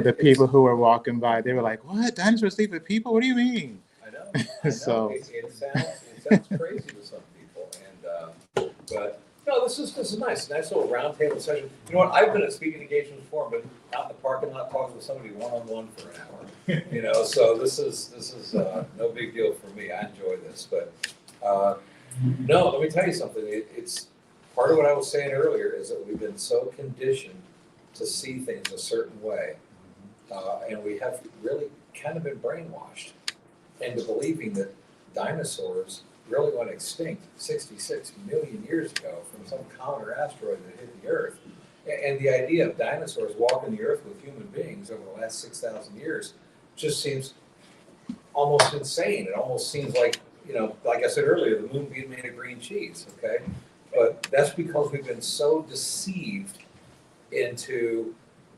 the people who were walking by, they were like, "What? Dinosaurs sleep with people? What do you mean?" I know. So it sounds crazy to some people, but no, this is nice little roundtable session. You know what? I've been at speaking engagements before, but out in the parking lot talking with somebody one-on-one for an hour. You know, so this is no big deal for me. I enjoy this, but no, let me tell you something. It's part of what I was saying earlier is that we've been so conditioned to see things a certain way, and we have really kind of been brainwashed into believing that dinosaurs really went extinct 66 million years ago from some comet or asteroid that hit the Earth. And the idea of dinosaurs walking the Earth with human beings over the last 6,000 years just seems almost insane. It almost seems like, you know, like I said earlier, the moon being made of green cheese, okay? But that's because we've been so deceived into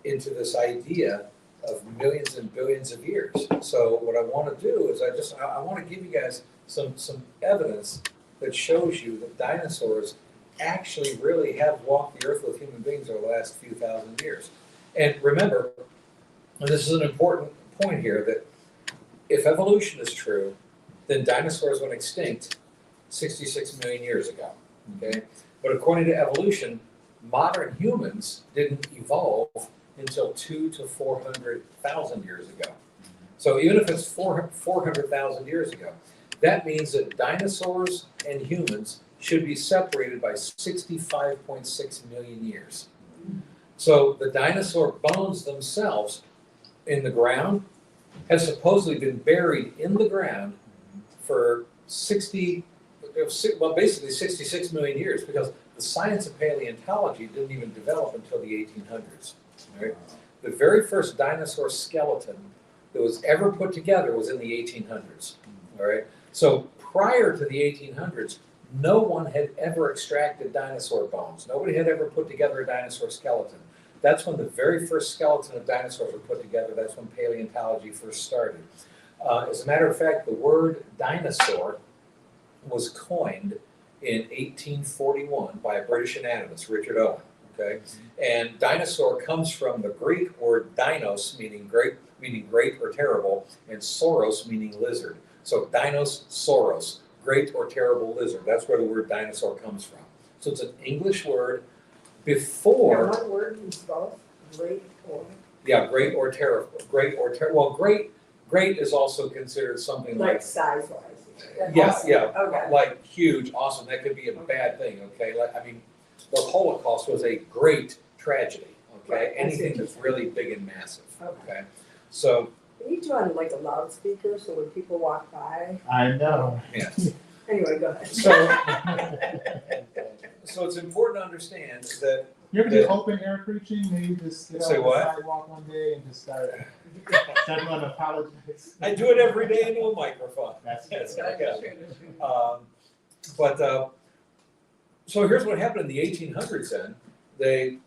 this idea of millions and billions of years. So what I want to do is I want to give you guys some evidence that shows you that dinosaurs actually really have walked the Earth with human beings over the last few thousand years. And remember, and this is an important point here, that if evolution is true, then dinosaurs went extinct 66 million years ago, okay? But according to evolution, modern humans didn't evolve until 200 to 400,000 years ago. So even if it's 400,000 years ago, that means that dinosaurs and humans should be separated by 65.6 million years. So the dinosaur bones themselves in the ground have supposedly been buried in the ground for basically 66 million years, because the science of paleontology didn't even develop until the 1800s. Right? The very first dinosaur skeleton that was ever put together was in the 1800s. All right? So prior to the 1800s, no one had ever extracted dinosaur bones. Nobody had ever put together a dinosaur skeleton. That's when the very first skeleton of dinosaurs were put together. That's when paleontology first started. As a matter of fact, the word dinosaur was coined in 1841 by a British anatomist, Richard Owen. Okay, and dinosaur comes from the Greek word dinos, meaning great or terrible, and sauros, meaning lizard. So Dinosaurus, great or terrible lizard. That's where the word dinosaur comes from. So it's an English word before. And what word is both? Great or? Yeah, great or terrible. Well, great is also considered something like size-wise. Yeah, Awesome. yeah, Okay. like huge, awesome. That could be a bad thing. Okay, like I mean, the Holocaust was a great tragedy. Okay, Right, that's anything that's really big and massive. Okay. Okay, so Are you doing like a loudspeaker so when people walk by? I know. yes. Anyway, go ahead. So it's important to understand that. You ever do open air preaching? Maybe just get Say on the what? sidewalk one day and just start everyone apologize. I do it every day into a microphone. That's Yes, good. I got it. So here's what happened in the 1800s. Then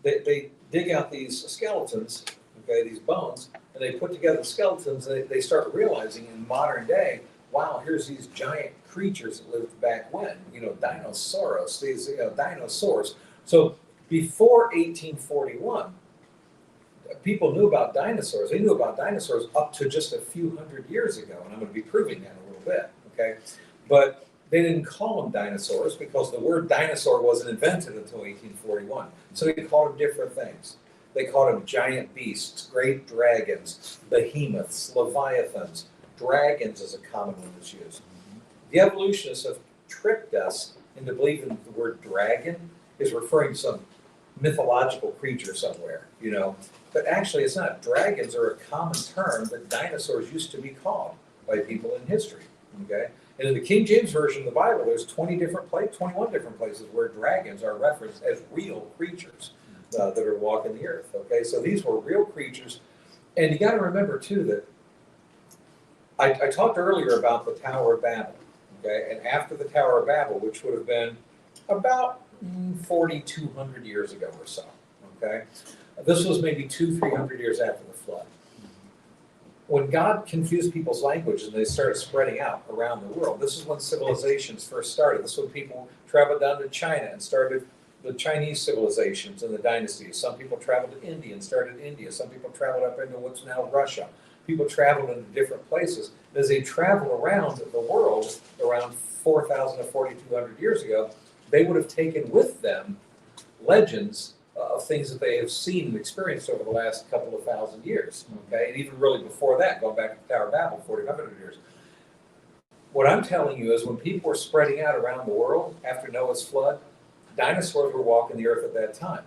they dig out these skeletons, okay, these bones, and they put together the skeletons. And they start realizing in modern day, wow, here's these giant creatures that lived back when, dinosaurs, these dinosaurs. So before 1841, people knew about dinosaurs. They knew about dinosaurs up to just a few hundred years ago, and I'm going to be proving that in a little bit, okay? But they didn't call them dinosaurs because the word dinosaur wasn't invented until 1841. So they called them different things. They called them giant beasts, great dragons, behemoths, leviathans. Dragons is a common one that's used. The evolutionists have tricked us into believing that the word dragon is referring to some mythological creature somewhere, But actually, it's not. Dragons are a common term that dinosaurs used to be called by people in history, okay? And in the King James Version of the Bible, there's 21 different places where dragons are referenced as real creatures that are walking the earth, okay? So these were real creatures. And you got to remember, too, that I talked earlier about the Tower of Babel, okay? And after the Tower of Babel, which would have been about 4,200 years ago or so, okay? This was maybe 200-300 years after the flood. When God confused people's language and they started spreading out around the world, this is when civilizations first started. This is when people traveled down to China and started, the Chinese civilizations and the dynasties. Some people traveled to India and started in India. Some people traveled up into what's now Russia. People traveled into different places. As they traveled around the world around 4,000 to 4,200 years ago, they would have taken with them legends of things that they have seen and experienced over the last couple of thousand years. Okay, and even really before that, going back to the Tower of Babel, 4,500 years. What I'm telling you is when people were spreading out around the world after Noah's flood, dinosaurs were walking the earth at that time.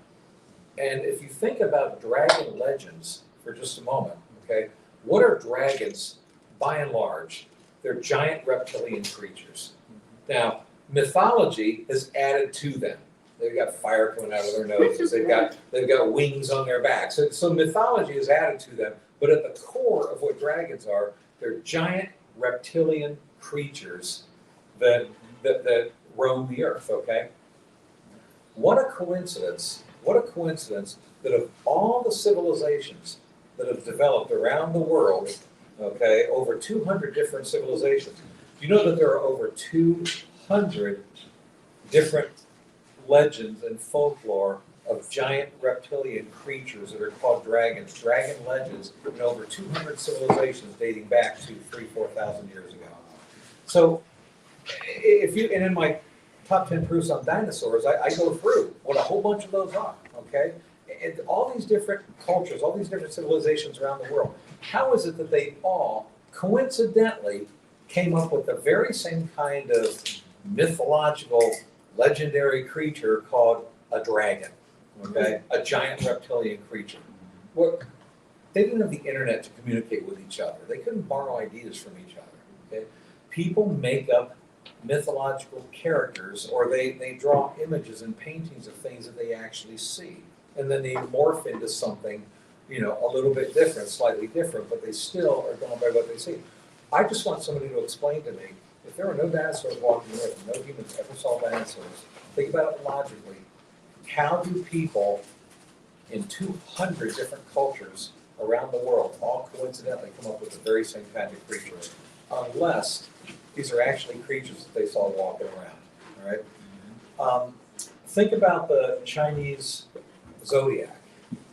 And if you think about dragon legends for just a moment, okay, what are dragons by and large? They're giant reptilian creatures. Now, mythology has added to them. They've got fire coming out of their noses. They've got wings on their backs. So mythology is added to them. But at the core of what dragons are, they're giant reptilian creatures that roam the earth. Okay. What a coincidence! What a coincidence that of all the civilizations that have developed around the world, okay, over 200 different civilizations. You know that there are over 200 different legends and folklore of giant reptilian creatures that are called dragons, dragon legends in over 200 civilizations dating back to 4,000 years ago. So, and in my top 10 proofs on dinosaurs, I go through what a whole bunch of those are, okay? And all these different cultures, all these different civilizations around the world, how is it that they all coincidentally came up with the very same kind of mythological, legendary creature called a dragon, okay? A giant reptilian creature. Well, they didn't have the internet to communicate with each other. They couldn't borrow ideas from each other, okay? People make up mythological characters, or they draw images and paintings of things that they actually see. And then they morph into something, you know, a little bit different, slightly different, but they still are going by what they see. I just want somebody to explain to me, if there were no dinosaurs walking the earth, no humans ever saw dinosaurs, think about it logically. How do people in 200 different cultures around the world all coincidentally come up with the very same kind of creatures? Unless these are actually creatures that they saw walking around, all right? Think about the Chinese zodiac.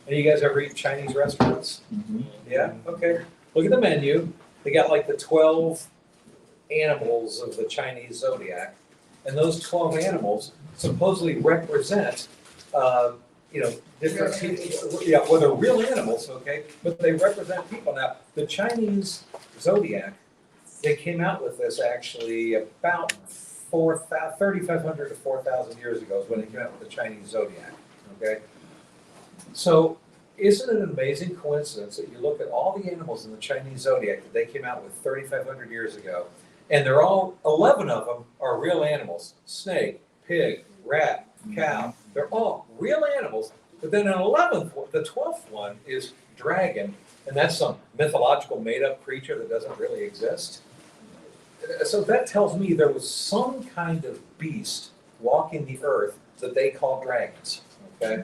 Any of you guys ever eat Chinese restaurants? Mm-hmm. Yeah? Okay. Look at the menu. They got like the 12 animals of the Chinese zodiac. And those 12 animals supposedly represent, different people. Yeah, well, they're real animals, okay? But they represent people. Now, the Chinese zodiac, they came out with this actually about 3,500 to 4,000 years ago is when they came out with the Chinese zodiac, okay? So isn't it an amazing coincidence that you look at all the animals in the Chinese zodiac that they came out with 3,500 years ago, and they're all, 11 of them are real animals: snake, pig, rat, cow. They're all real animals, but then an 11th, the 12th one is dragon, and that's some mythological made-up creature that doesn't really exist. So that tells me there was some kind of beast walking the earth that they call dragons, okay?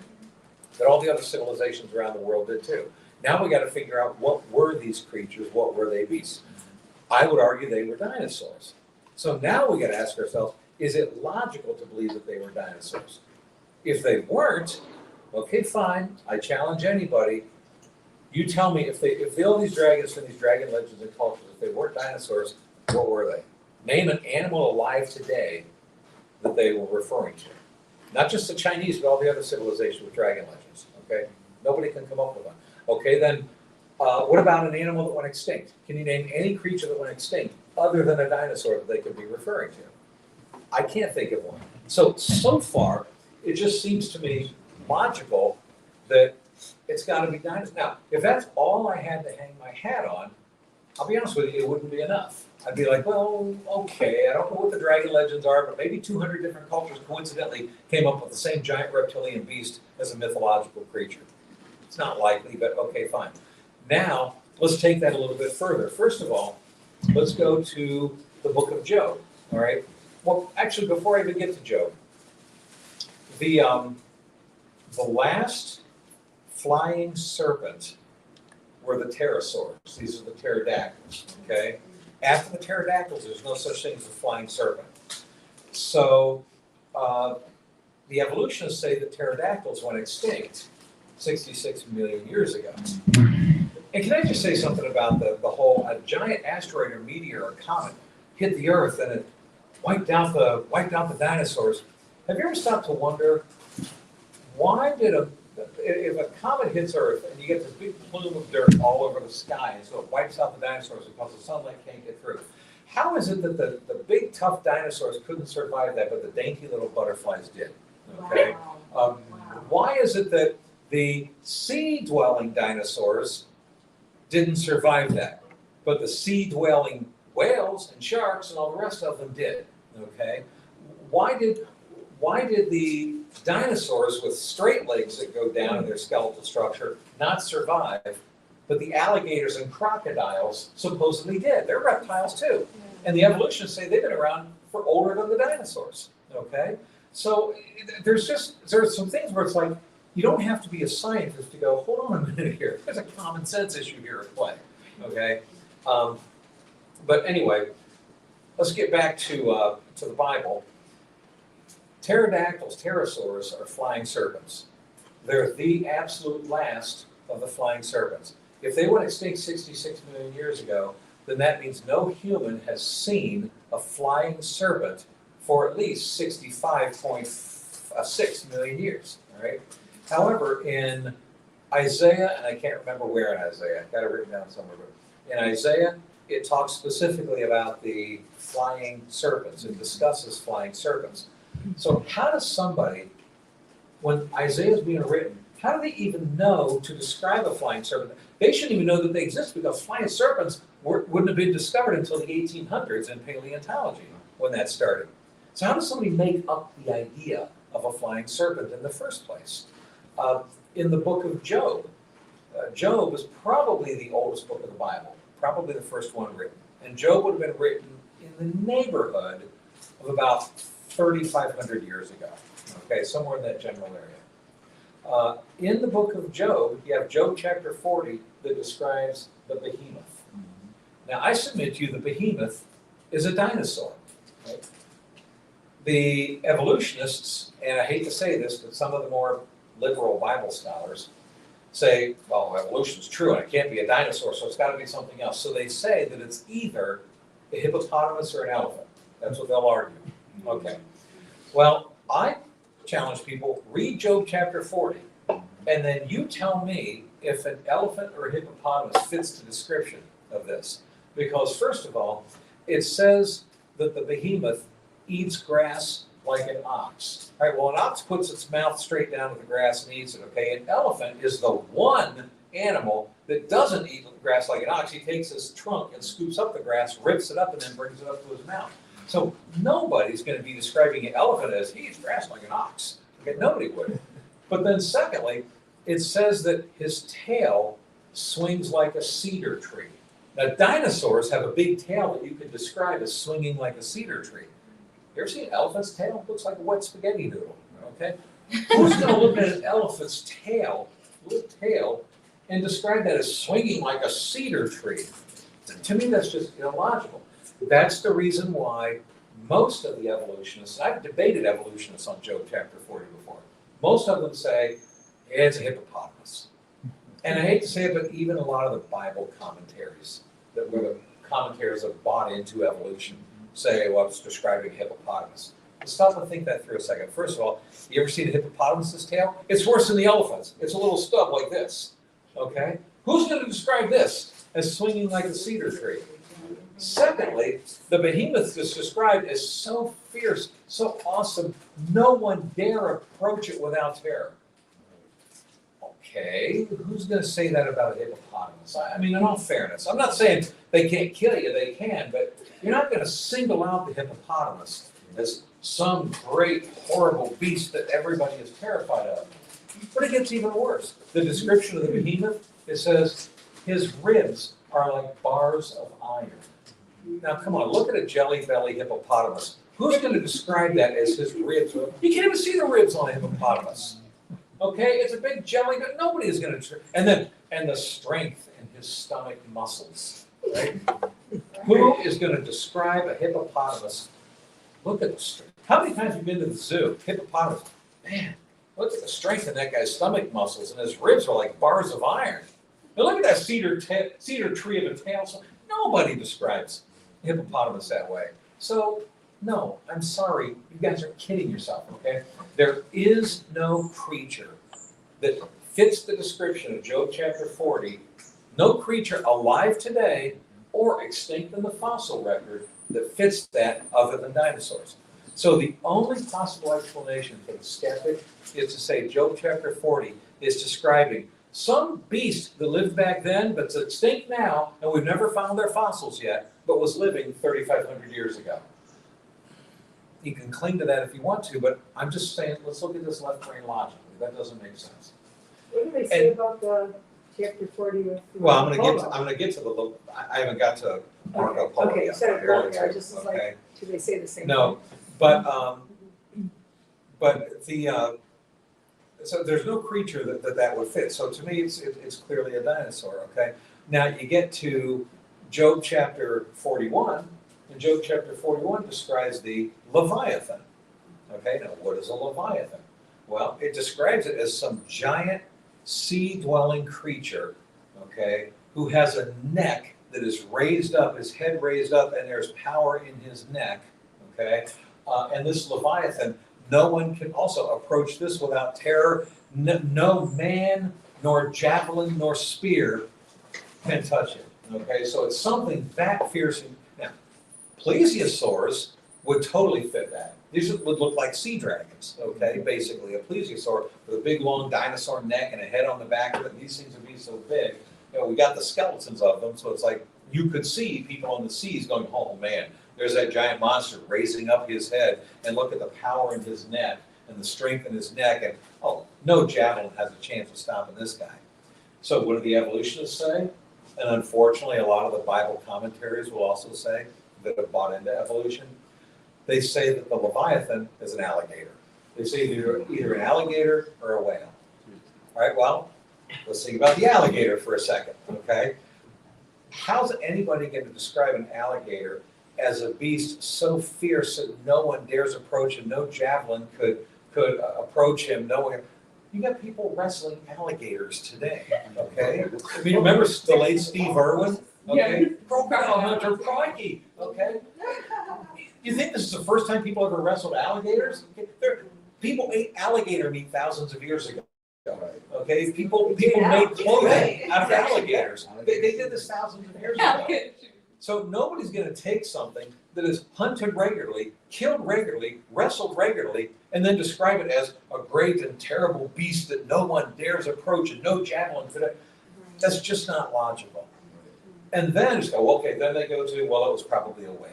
That all the other civilizations around the world did too. Now we got to figure out what were these creatures, what were they beasts? I would argue they were dinosaurs. So now we got to ask ourselves, is it logical to believe that they were dinosaurs? If they weren't, okay, fine. I challenge anybody. You tell me if all these dragons from these dragon legends and cultures, if they weren't dinosaurs, what were they? Name an animal alive today that they were referring to. Not just the Chinese, but all the other civilizations with dragon legends, okay? Nobody can come up with one. Okay, then what about an animal that went extinct? Can you name any creature that went extinct other than a dinosaur that they could be referring to? I can't think of one. So far, it just seems to me logical that it's got to be dinosaurs. Now, if that's all I had to hang my hat on, I'll be honest with you, it wouldn't be enough. I'd be like, well, okay, I don't know what the dragon legends are, but maybe 200 different cultures coincidentally came up with the same giant reptilian beast as a mythological creature. It's not likely, but okay, fine. Now, let's take that a little bit further. First of all, let's go to the book of Job, all right? Well, actually, before I even get to Job, the last flying serpent were the pterosaurs. These are the pterodactyls, okay? After the pterodactyls, there's no such thing as a flying serpent. So the evolutionists say that pterodactyls went extinct 66 million years ago. And can I just say something about the whole, a giant asteroid or meteor or comet hit the Earth and it wiped out the dinosaurs. Have you ever stopped to wonder, why did if a comet hits Earth and you get this big plume of dirt all over the sky, and so it wipes out the dinosaurs because the sunlight can't get through, how is it that the big tough dinosaurs couldn't survive that, but the dainty little butterflies did? Okay. Wow. Why is it that the sea-dwelling dinosaurs didn't survive that, but the sea-dwelling whales and sharks and all the rest of them did? Okay. Why did the dinosaurs with straight legs that go down in their skeletal structure not survive, but the alligators and crocodiles supposedly did? They're reptiles too. And the evolutionists say they've been around for older than the dinosaurs. Okay? So there's some things where it's like, you don't have to be a scientist to go, hold on a minute here. There's a common sense issue here at play. Okay? But anyway, let's get back to the Bible. Pterodactyls, pterosaurs, are flying serpents. They're the absolute last of the flying serpents. If they went extinct 66 million years ago, then that means no human has seen a flying serpent for at least 65.6 million years. All right. However, in Isaiah, and I can't remember where in Isaiah, I've got it written down somewhere, but in Isaiah, it talks specifically about the flying serpents. It discusses flying serpents. So how does somebody, when Isaiah is being written, how do they even know to describe a flying serpent? They shouldn't even know that they exist, because flying serpents wouldn't have been discovered until the 1800s in paleontology when that started. So how does somebody make up the idea of a flying serpent in the first place? In the book of Job, Job is probably the oldest book of the Bible, probably the first one written. And Job would have been written in the neighborhood of about 3,500 years ago, okay, somewhere in that general area. In the book of Job, you have Job chapter 40 that describes the behemoth. Now, I submit to you the behemoth is a dinosaur. Right? The evolutionists, and I hate to say this, but some of the more liberal Bible scholars say, well, evolution's true and it can't be a dinosaur, so it's got to be something else. So they say that it's either a hippopotamus or an elephant. That's what they'll argue. Okay. Well, I challenge people, read Job chapter 40, and then you tell me if an elephant or a hippopotamus fits the description of this. Because first of all, it says that the behemoth eats grass like an ox. All right, well, an ox puts its mouth straight down to the grass and eats it, okay? An elephant is the one animal that doesn't eat grass like an ox. He takes his trunk and scoops up the grass, rips it up, and then brings it up to his mouth. So nobody's going to be describing an elephant as he eats grass like an ox. Okay, nobody would. But then secondly, it says that his tail swings like a cedar tree. Now, dinosaurs have a big tail that you could describe as swinging like a cedar tree. You ever seen an elephant's tail? It looks like a wet spaghetti noodle, okay? Who's going to look at an elephant's tail, little tail, and describe that as swinging like a cedar tree? To me, that's just illogical. That's the reason why most of the evolutionists, I've debated evolutionists on Job chapter 40 before, most of them say it's a hippopotamus. And I hate to say it, but even a lot of the Bible commentaries, that were the commentaries that bought into evolution, say, well, it's describing a hippopotamus. Let's stop and think that through a second. First of all, you ever seen a hippopotamus's tail? It's worse than the elephant's. It's a little stub like this, okay? Who's going to describe this as swinging like a cedar tree? Secondly, the behemoth is described as so fierce, so awesome, no one dare approach it without terror. Okay, who's going to say that about a hippopotamus? I mean, in all fairness, I'm not saying they can't kill you, they can, but you're not going to single out the hippopotamus as some great, horrible beast that everybody is terrified of. But it gets even worse. The description of the behemoth, it says, his ribs are like bars of iron. Now, come on, look at a jelly belly hippopotamus. Who's going to describe that as his ribs? You can't even see the ribs on a hippopotamus. Okay, it's a big jelly, but nobody is going to. And the strength in his stomach muscles, right? Who is going to describe a hippopotamus? Look at the strength. How many times have you been to the zoo? Hippopotamus. man, look at the strength in that guy's stomach muscles, and his ribs are like bars of iron. And look at that cedar tree of a tail. So nobody describes hippopotamus that way. So no, I'm sorry, you guys are kidding yourself, okay? There is no creature that fits the description of Job chapter 40, no creature alive today or extinct in the fossil record that fits that other than dinosaurs. So the only possible explanation for the skeptic is to say Job chapter 40 is describing some beast that lived back then but's extinct now, and we've never found their fossils yet, but was living 3,500 years ago. You can cling to that if you want to, but I'm just saying, let's look at this left brain logically. That doesn't make sense. What do they say about the chapter 40 with? Well, I'm gonna get to the. I haven't got to Marco Polo Okay, yet. so I'm going I to, just was okay? like, do they say the same thing? No, but the so there's no creature that would fit. So to me, it's clearly a dinosaur. Okay. Now you get to Job chapter 41, and Job chapter 41 describes the Leviathan. Okay. Now what is a Leviathan? Well, it describes it as some giant sea-dwelling creature. Okay, who has a neck that is raised up, his head raised up, and there's power in his neck. Okay, and this Leviathan, no one can also approach this without terror. No man, nor javelin, nor spear can touch it. Okay, so it's something that fierce. Now, plesiosaurs would totally fit that. These would look like sea dragons, okay, basically. A plesiosaur with a big, long dinosaur neck and a head on the back of it. These things would be so big. You know, we got the skeletons of them, so it's like you could see people on the seas going, oh man, there's that giant monster raising up his head, and look at the power in his neck and the strength in his neck, and oh, no javelin has a chance of stopping this guy. So what do the evolutionists say? And unfortunately, a lot of the Bible commentaries will also say that have bought into evolution. They say that the Leviathan is an alligator. They say either an alligator or a whale. All right, well, let's think about the alligator for a second, okay? How's anybody going to describe an alligator as a beast so fierce that no one dares approach him, no javelin could approach him, no one. You got people wrestling alligators today, okay? I mean, remember the late Steve Irwin? Okay, profile hunter, crikey, okay? You think this is the first time people ever wrestled alligators? People ate alligator meat thousands of years ago. Okay, people made clothing out of alligators. They did this thousands of years ago. So nobody's going to take something that is hunted regularly, killed regularly, wrestled regularly, and then describe it as a great and terrible beast that no one dares approach and no javelin could. That's just not logical. And then just go, okay, then they go to, well, it was probably a whale.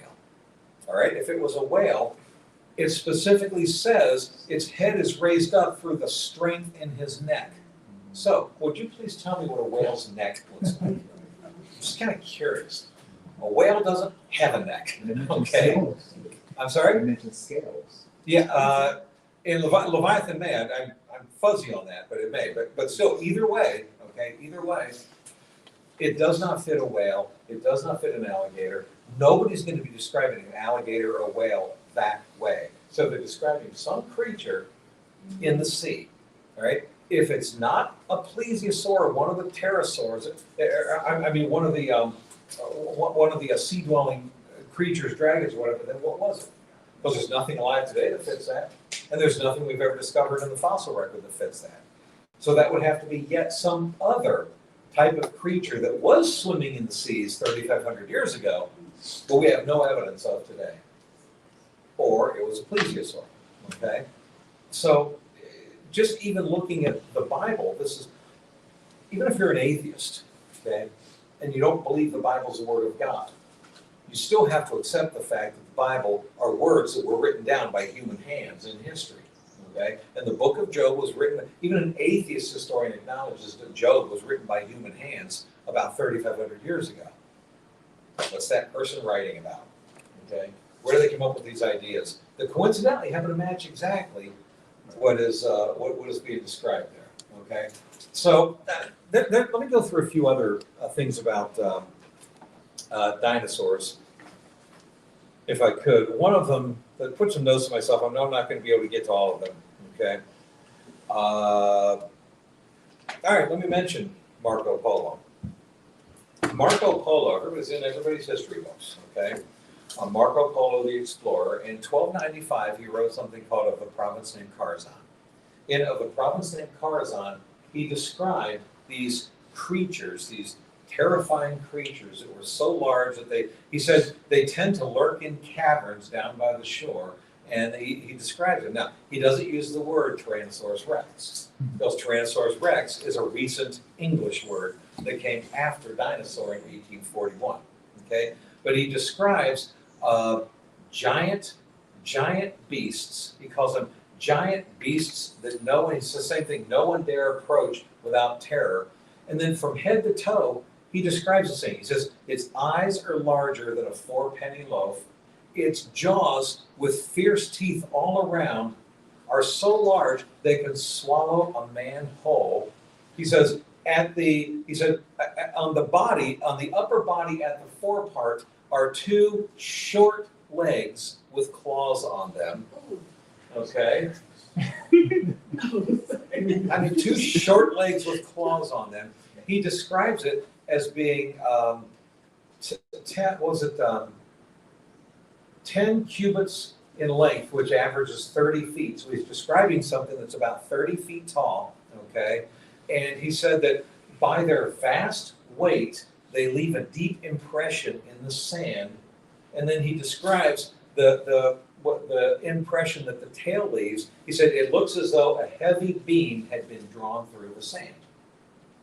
All right, if it was a whale, it specifically says its head is raised up through the strength in his neck. So, would you please tell me what a whale's neck looks like? I'm just kind of curious. A whale doesn't have a neck. Okay. I'm sorry? You mentioned scales. Yeah, in Leviathan may. I'm fuzzy on that, but it may. But still, either way, okay, either way, it does not fit a whale. It does not fit an alligator. Nobody's going to be describing an alligator or a whale that way. So they're describing some creature in the sea, all right? If it's not a plesiosaur, one of the pterosaurs, I mean, one of the sea-dwelling creatures, dragons, or whatever, then what was it? Because there's nothing alive today that fits that, and there's nothing we've ever discovered in the fossil record that fits that. So that would have to be yet some other type of creature that was swimming in the seas 3,500 years ago, but we have no evidence of today. Or it was a plesiosaur, okay? So just even looking at the Bible, this is, even if you're an atheist, okay, and you don't believe the Bible's the Word of God, you still have to accept the fact that the Bible are words that were written down by human hands in history, okay? And the book of Job was written, even an atheist historian acknowledges that Job was written by human hands about 3,500 years ago. What's that person writing about, okay? Where do they come up with these ideas that coincidentally happen to match exactly what is being described there? Okay, so let me go through a few other things about dinosaurs, if I could. One of them, I put some notes to myself. I know I'm not going to be able to get to all of them. Okay, All right, let me mention Marco Polo. Marco Polo, everybody's in everybody's history books, okay? Marco Polo the Explorer, in 1295, he wrote something called Of a Province Named Kharazan. In Of a Province Named Kharazan, he described these creatures, these terrifying creatures that were so large that he said they tend to lurk in caverns down by the shore, and he describes them. Now, he doesn't use the word Tyrannosaurus Rex, because Tyrannosaurus Rex is a recent English word that came after dinosaur in 1841, okay? But he describes giant beasts. He calls them giant beasts that it's the same thing, no one dare approach without terror. And then from head to toe, he describes the same. He says, its eyes are larger than a 4-penny loaf. Its jaws with fierce teeth all around are so large they can swallow a man whole. He says, on the upper body at the forepart are 2 short legs with claws on them. Okay? I mean, 2 short legs with claws on them. He describes it as being 10 cubits in length, which averages 30 feet. So he's describing something that's about 30 feet tall, okay? And he said that by their vast weight, they leave a deep impression in the sand. And then he describes the impression that the tail leaves. He said it looks as though a heavy beam had been drawn through the sand.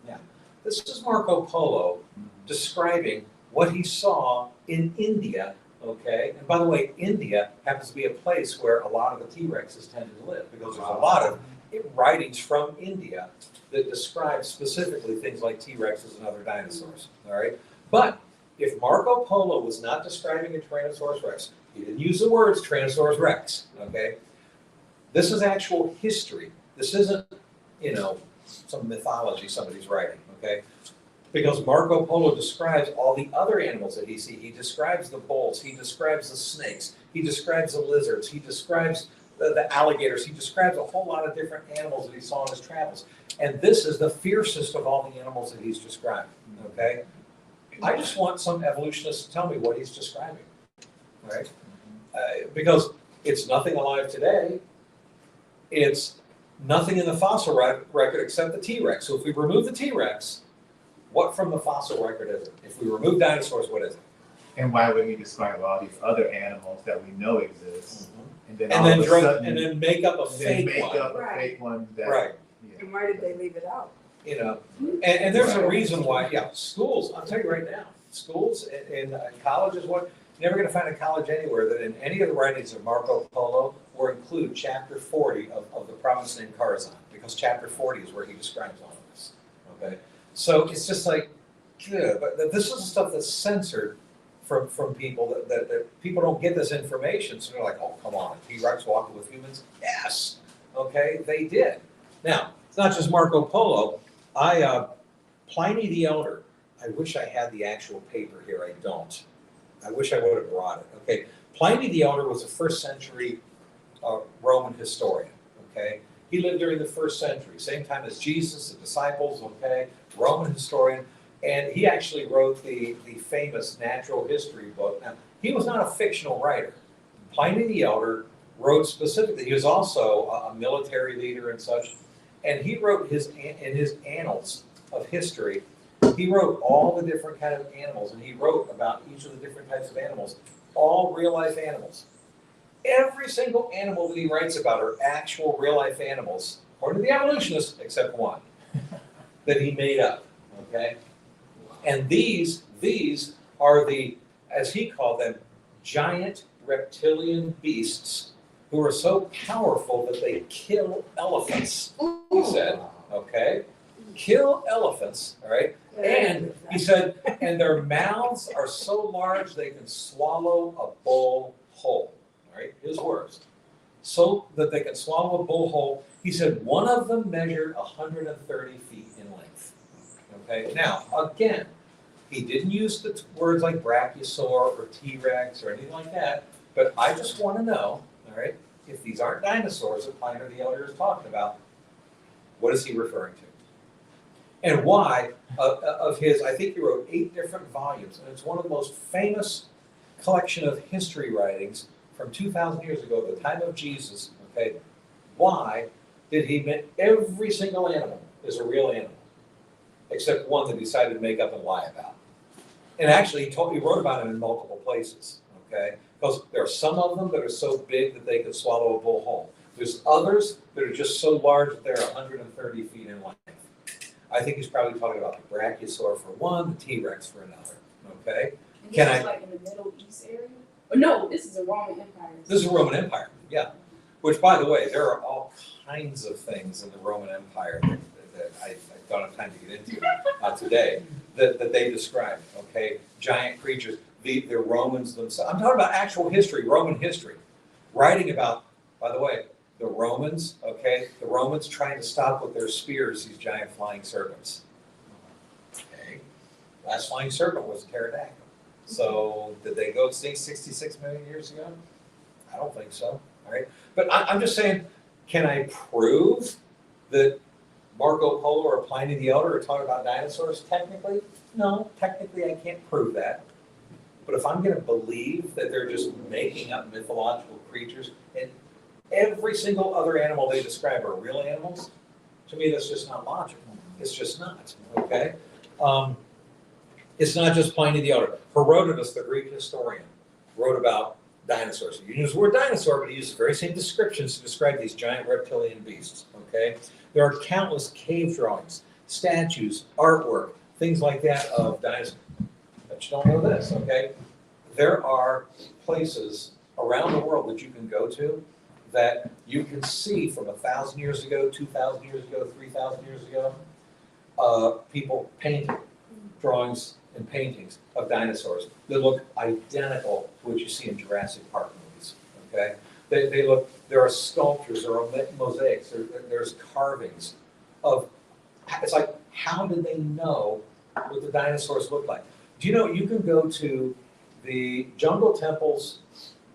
Now, this is Marco Polo describing what he saw in India, okay? And by the way, India happens to be a place where a lot of the T-Rexes tended to live, because there's a lot of writings from India that describe specifically things like T-Rexes and other dinosaurs, all right? But if Marco Polo was not describing a Tyrannosaurus Rex, he didn't use the words Tyrannosaurus Rex, okay? This is actual history. This isn't, some mythology somebody's writing, okay? Because Marco Polo describes all the other animals that he sees. He describes the bulls, he describes the snakes, he describes the lizards, he describes the alligators, he describes a whole lot of different animals that he saw in his travels. And this is the fiercest of all the animals that he's described, okay? I just want some evolutionists to tell me what he's describing, right? Because it's nothing alive today. It's nothing in the fossil record except the T-Rex. So if we remove the T-Rex, what from the fossil record is it? If we remove dinosaurs, what is it? And why would we describe all these other animals that we know exist? And then make up a fake one. That, right. Yeah. And why did they leave it out? And there's a reason why, schools, I'll tell you right now, schools and colleges, you're never going to find a college anywhere that in any of the writings of Marco Polo will include chapter 40 of the province named Kharazan, because chapter 40 is where he describes all of this, okay? So it's just like, good, but this is the stuff that's censored from people, that people don't get this information, so they're like, oh, come on, T-Rex walking with humans? Yes, okay, they did. Now, it's not just Marco Polo. Pliny the Elder, I wish I had the actual paper here, I don't. I wish I would have brought it, okay? Pliny the Elder was a 1st century Roman historian, okay? He lived during the 1st century, same time as Jesus, the disciples, okay? Roman historian, and he actually wrote the famous natural history book. Now, he was not a fictional writer. Pliny the Elder wrote specifically, he was also a military leader and such, and he wrote in his annals of history, he wrote all the different kind of animals, and he wrote about each of the different types of animals, all real-life animals. Every single animal that he writes about are actual real-life animals, according to the evolutionists, except one, that he made up, okay? And these are the, as he called them, giant reptilian beasts who are so powerful that they kill elephants, he said, okay? Kill elephants, all right? And he said, and their mouths are so large they can swallow a bull whole, all right? His words. So that they can swallow a bull whole. He said one of them measured 130 feet in length, okay? Now, again, he didn't use the words like brachiosaur or T-Rex or anything like that, but I just want to know, all right, if these aren't dinosaurs that Pliny the Elder is talking about, What is he referring to? And why, of his, I think he wrote 8 different volumes, and it's one of the most famous collection of history writings from 2,000 years ago, at the time of Jesus, okay? Why did he admit every single animal is a real animal, except one that he decided to make up and lie about? And actually, he wrote about it in multiple places, okay? Because there are some of them that are so big that they could swallow a bull whole. There's others that are just so large that they're 130 feet in length. I think he's probably talking about the brachiosaur for one, the T-Rex for another, okay? And Can this is I- like in the Middle East area? Oh, no, this is the Roman Empire. This is the Roman Empire, yeah. Which, by the way, there are all kinds of things in the Roman Empire that I don't have time to get into today that they describe, okay? Giant creatures, the Romans themselves. I'm talking about actual history, Roman history. Writing about, by the way, the Romans, okay? The Romans trying to stop with their spears these giant flying serpents. Okay? Last flying serpent was a pterodactyl. So did they go extinct 66 million years ago? I don't think so. All right. But I'm just saying, can I prove that Marco Polo or Pliny the Elder are talking about dinosaurs? Technically, no. Technically, I can't prove that. But if I'm going to believe that they're just making up mythological creatures and every single other animal they describe are real animals, to me that's just not logical. It's just not. Okay. It's not just Pliny the Elder. Herodotus, the Greek historian, wrote about dinosaurs. He uses the word dinosaur, but he uses the very same descriptions to describe these giant reptilian beasts, okay? There are countless cave drawings, statues, artwork, things like that of dinosaurs. But you don't know this, okay? There are places around the world that you can go to that you can see from 1,000 years ago, 2,000 years ago, 3,000 years ago, people painting drawings and paintings of dinosaurs that look identical to what you see in Jurassic Park movies, okay? They look, there are sculptures, there are mosaics, there's carvings of, it's like, how did they know what the dinosaurs looked like? Do you know, you can go to the jungle temples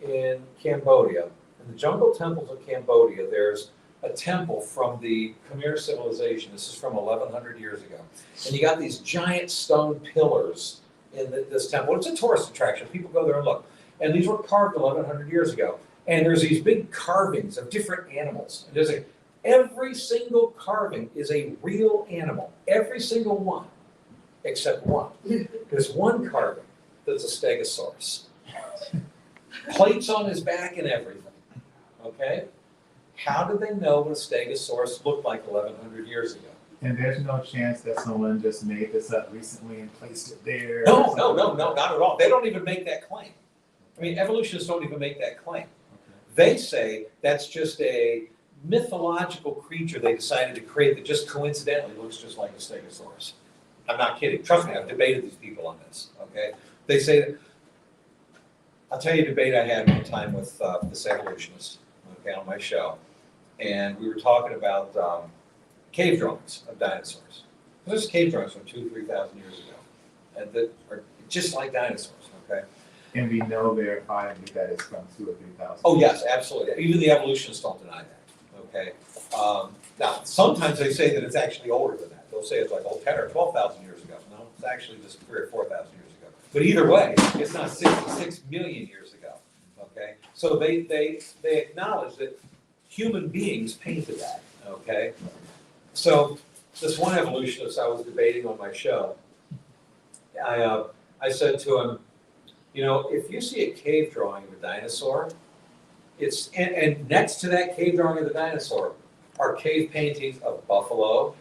in Cambodia. In the jungle temples of Cambodia, there's a temple from the Khmer civilization. This is from 1,100 years ago. And you got these giant stone pillars in this temple. It's a tourist attraction. People go there and look. And these were carved 1,100 years ago. And there's these big carvings of different animals. And there's every single carving is a real animal. Every single one, except one. There's one carving that's a stegosaurus. Plates on his back and everything. Okay? How did they know what a stegosaurus looked like 1,100 years ago? And there's no chance that someone just made this up recently and placed it there? No, not at all. They don't even make that claim. I mean, evolutionists don't even make that claim. They say that's just a mythological creature they decided to create that just coincidentally looks just like a stegosaurus. I'm not kidding. Trust me, I've debated these people on this, okay? They say that, I'll tell you a debate I had one time with this evolutionist, okay, on my show. And we were talking about cave drawings of dinosaurs. There's cave drawings from 2,000 to 3,000 years ago, and that are just like dinosaurs, okay? And we know verifiably that it's from 2,000 or 3,000. Oh, yes, absolutely. Even the evolutionists don't deny that, okay? Now, sometimes they say that it's actually older than that. They'll say it's like 10 or 12,000 years ago. No, it's actually just 3,000 or 4,000 years ago. But either way, it's not 66 million years ago, okay? So they acknowledge that human beings painted that, okay? So this one evolutionist I was debating on my show, I said to him, you know, if you see a cave drawing of a dinosaur, it's and next to that cave drawing of the dinosaur are cave paintings of buffalo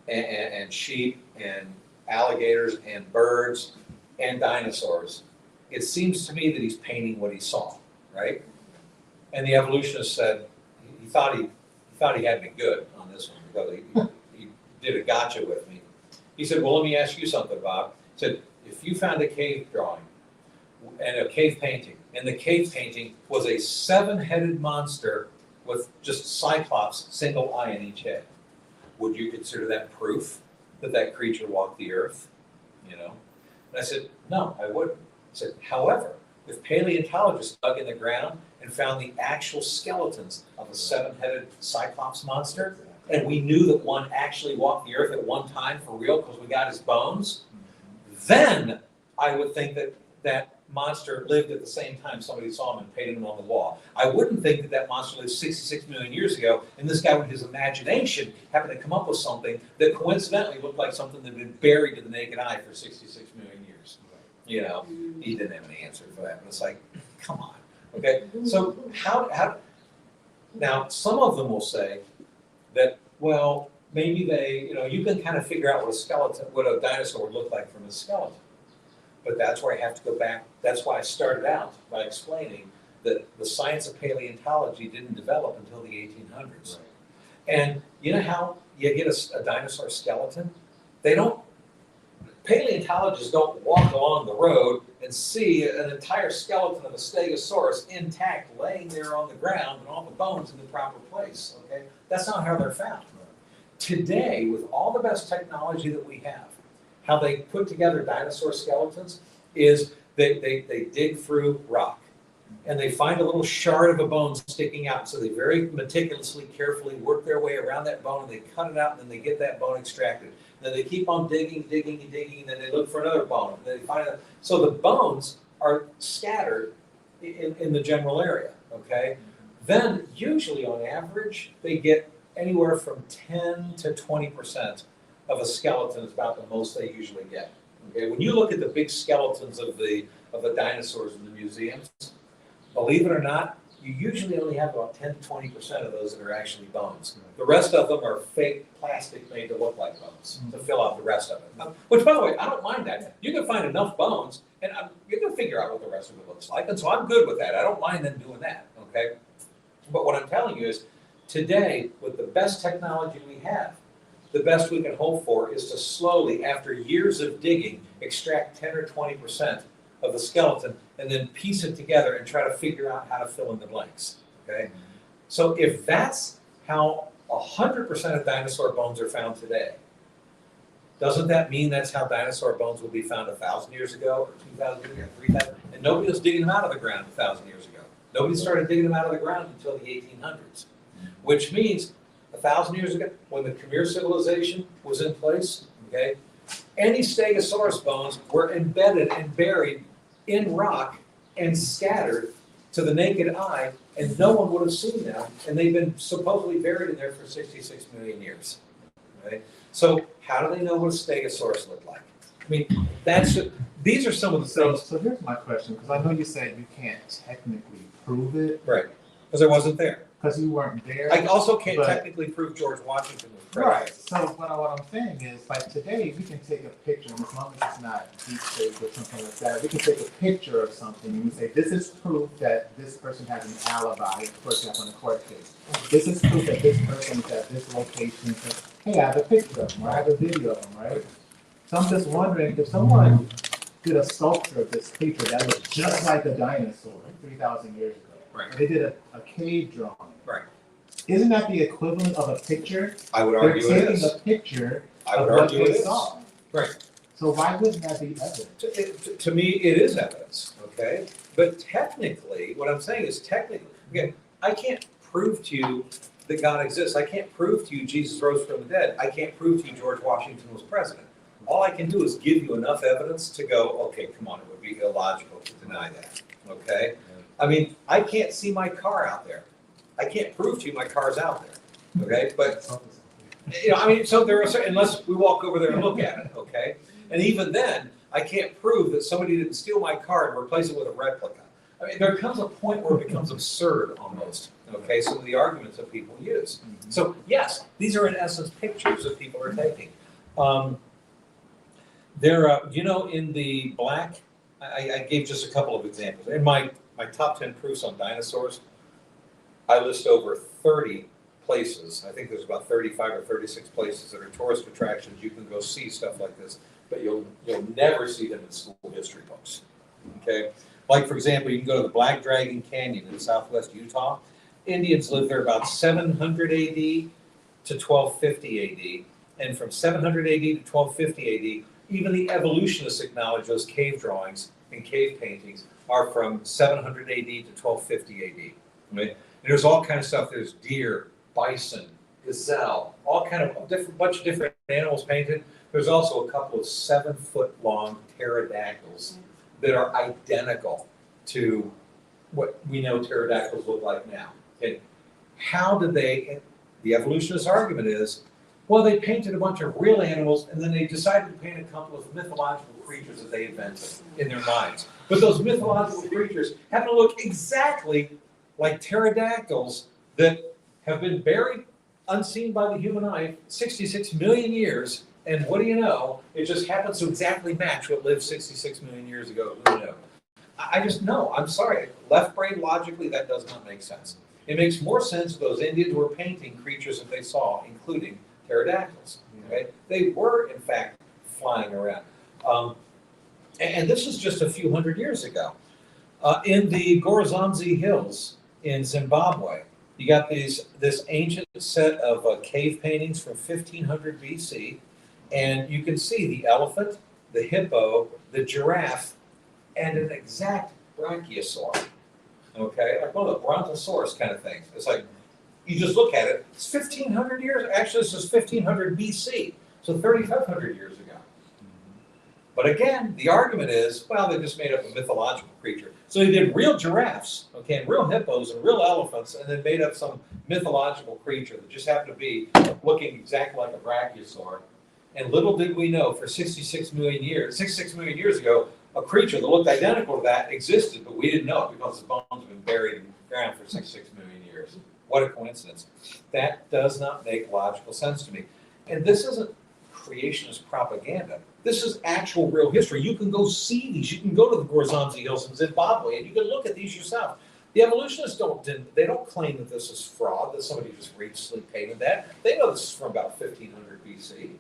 and sheep and alligators and birds and dinosaurs. It seems to me that he's painting what he saw, right? And the evolutionist said he thought he had me good on this one because he did a gotcha with me. He said, well, let me ask you something, Bob. He said, if you found a cave drawing and a cave painting, and the cave painting was a 7-headed monster with just cyclops, single eye in each head, would you consider that proof that that creature walked the earth? You know? And I said, no, I wouldn't. I said, however, if paleontologists dug in the ground and found the actual skeletons of a 7-headed cyclops monster, and we knew that one actually walked the earth at one time for real because we got his bones, then I would think that that monster lived at the same time somebody saw him and painted him on the wall. I wouldn't think that that monster lived 66 million years ago, and this guy with his imagination happened to come up with something that coincidentally looked like something that had been buried to the naked eye for 66 million years. You know, he didn't have an answer for that, but it's like, come on, okay? So how, now some of them will say that, well, maybe they, you know, you can kind of figure out what a skeleton, what a dinosaur would look like from a skeleton. But that's where I have to go back. That's why I started out by explaining that the science of paleontology didn't develop until the 1800s. Right. And you know how you get a dinosaur skeleton? They don't, paleontologists don't walk along the road and see an entire skeleton of a stegosaurus intact laying there on the ground and all the bones in the proper place, okay? That's not how they're found. Today, with all the best technology that we have, how they put together dinosaur skeletons is they dig through rock and they find a little shard of a bone sticking out. So they very meticulously, carefully work their way around that bone and they cut it out and then they get that bone extracted. Then they keep on digging, digging, and digging, and then they look for another bone. And they find it. So the bones are scattered in the general area, okay? Then usually on average, they get anywhere from 10 to 20% of a skeleton is about the most they usually get. Okay, when you look at the big skeletons of the dinosaurs in the museums, believe it or not, you usually only have about 10 to 20% of those that are actually bones. The rest of them are fake plastic made to look like bones to fill out the rest of it. Which, by the way, I don't mind that. You can find enough bones, and you can figure out what the rest of it looks like, and so I'm good with that. I don't mind them doing that. Okay, but what I'm telling you is, today, with the best technology we have, the best we can hope for is to slowly, after years of digging, extract 10 or 20% of the skeleton and then piece it together and try to figure out how to fill in the blanks, okay? So if that's how 100% of dinosaur bones are found today, doesn't that mean that's how dinosaur bones will be found 1,000 years ago, or 2,000 years ago, 3,000? And nobody was digging them out of the ground 1,000 years ago. Nobody started digging them out of the ground until the 1800s, which means 1,000 years ago, when the Khmer civilization was in place, okay, any stegosaurus bones were embedded and buried in rock and scattered to the naked eye, and no one would have seen them, and they've been supposedly buried in there for 66 million years. Okay? So how do they know what a stegosaurus looked like? I mean, these are some of the things. So here's my question, because I know you said you can't technically prove it. Right, because I wasn't there. Because you weren't there. I also can't technically prove George Washington was president. Right. So what I'm saying is, like today, we can take a picture, and as long as it's not deep fake or something like that, we can take a picture of something and we say, this is proof that this person has an alibi, for example, in a court case. This is proof that this person is at this location. So, hey, I have a picture of them, or I have a video of them, right? So I'm just wondering, if someone did a sculpture of this creature that looked just like a dinosaur 3,000 years ago, Right. they did a cave drawing. Right. Isn't that the equivalent of a picture? I would argue They're it taking is. a picture I of would what argue it they is. saw. Right. So why wouldn't that be evidence? To me, it is evidence, okay? But technically, what I'm saying is technically, again, I can't prove to you that God exists. I can't prove to you Jesus rose from the dead. I can't prove to you George Washington was president. All I can do is give you enough evidence to go, okay, come on, it would be illogical to deny that, okay? I mean, I can't see my car out there. I can't prove to you my car's out there, okay? But, you know, I mean, so there are certain, unless we walk over there and look at it, okay? And even then, I can't prove that somebody didn't steal my car and replace it with a replica. I mean, there comes a point where it becomes absurd almost, okay? Some of the arguments that people use. So yes, these are in essence pictures that people are taking. You know, in the black, I gave just a couple of examples. In my top 10 proofs on dinosaurs, I list over 30 places. I think there's about 35 or 36 places that are tourist attractions. You can go see stuff like this, but you'll never see them in school history books. Okay, like for example, you can go to the Black Dragon Canyon in southwest Utah. Indians lived there about 700 AD to 1250 AD, and from 700 AD to 1250 AD, even the evolutionists acknowledge those cave drawings and cave paintings are from 700 AD to 1250 AD. Right? And there's all kinds of stuff. There's deer, bison, gazelle, all kind of different, bunch of different animals painted. There's also a couple of 7-foot-long pterodactyls that are identical to what we know pterodactyls look like now. Okay, how did they? The evolutionist argument is, well, they painted a bunch of real animals, and then they decided to paint a couple of mythological creatures that they invented in their minds. But those mythological creatures happen to look exactly like pterodactyls that have been buried unseen by the human eye 66 million years. And what do you know? It just happens to exactly match what lived 66 million years ago. Who knew? I just know. I'm sorry. Left brain logically, that does not make sense. It makes more sense if those Indians were painting creatures that they saw, including pterodactyls. Okay? They were, in fact, flying around. And this is just a few hundred years ago. In the Gorazanzi Hills in Zimbabwe, you got this ancient set of cave paintings from 1500 BC, and you can see the elephant, the hippo, the giraffe, and an exact brachiosaur. Okay, like one of the brontosaurus kind of things. It's like you just look at it. It's 1500 years. Actually, this is 1500 BC, so 3,500 years ago. But again, the argument is, well, they just made up a mythological creature. So they did real giraffes, okay, and real hippos and real elephants, and then made up some mythological creature that just happened to be looking exactly like a brachiosaur. And little did we know, for 66 million years ago, a creature that looked identical to that existed, but we didn't know it because the bones have been buried in the ground for 66 million years. What a coincidence. That does not make logical sense to me. And this isn't creationist propaganda. This is actual real history. You can go see these. You can go to the Gorazanzi Hills in Zimbabwe and you can look at these yourself. The evolutionists don't claim that this is fraud, that somebody just recently painted that. They know this is from about 1500 BC.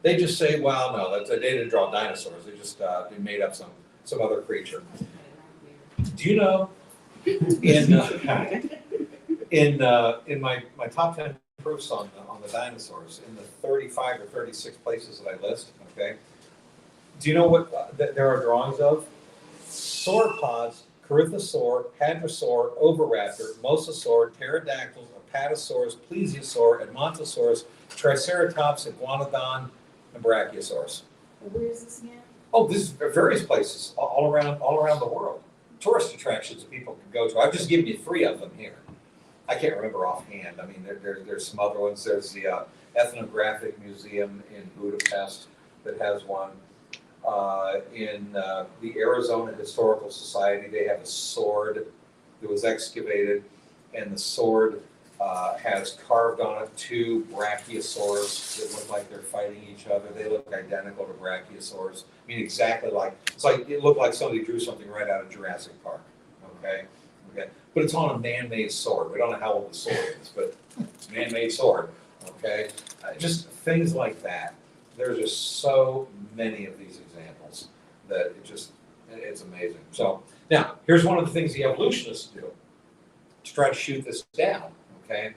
They just say, well, no, they didn't draw dinosaurs. They just they made up some other creature. Do you know in my top 10 proofs on the dinosaurs, in the 35 or 36 places that I list, okay, do you know what there are drawings of? Sauropods, Corythosaur, Hadrosaur, Oviraptor, Mosasaur, Pterodactyls, Apatosaurus, Plesiosaur, Edmontosaurus, Triceratops, Iguanodon, and Brachiosaurus. Where is this again? Oh, this is various places all around the world. Tourist attractions that people can go to. I've just given you 3 of them here. I can't remember offhand. I mean, there's some other ones. There's the Ethnographic Museum in Budapest that has one. In the Arizona Historical Society, they have a sword that was excavated, and the sword has carved on it 2 brachiosaurs that look like they're fighting each other. They look identical to brachiosaurs. I mean, exactly like, it looked like somebody drew something right out of Jurassic Park. Okay. But it's on a man-made sword. We don't know how old the sword is, but it's a man-made sword. Okay. Just things like that. There's just so many of these examples that it's amazing. So now, here's one of the things the evolutionists do to try to shoot this down. Okay,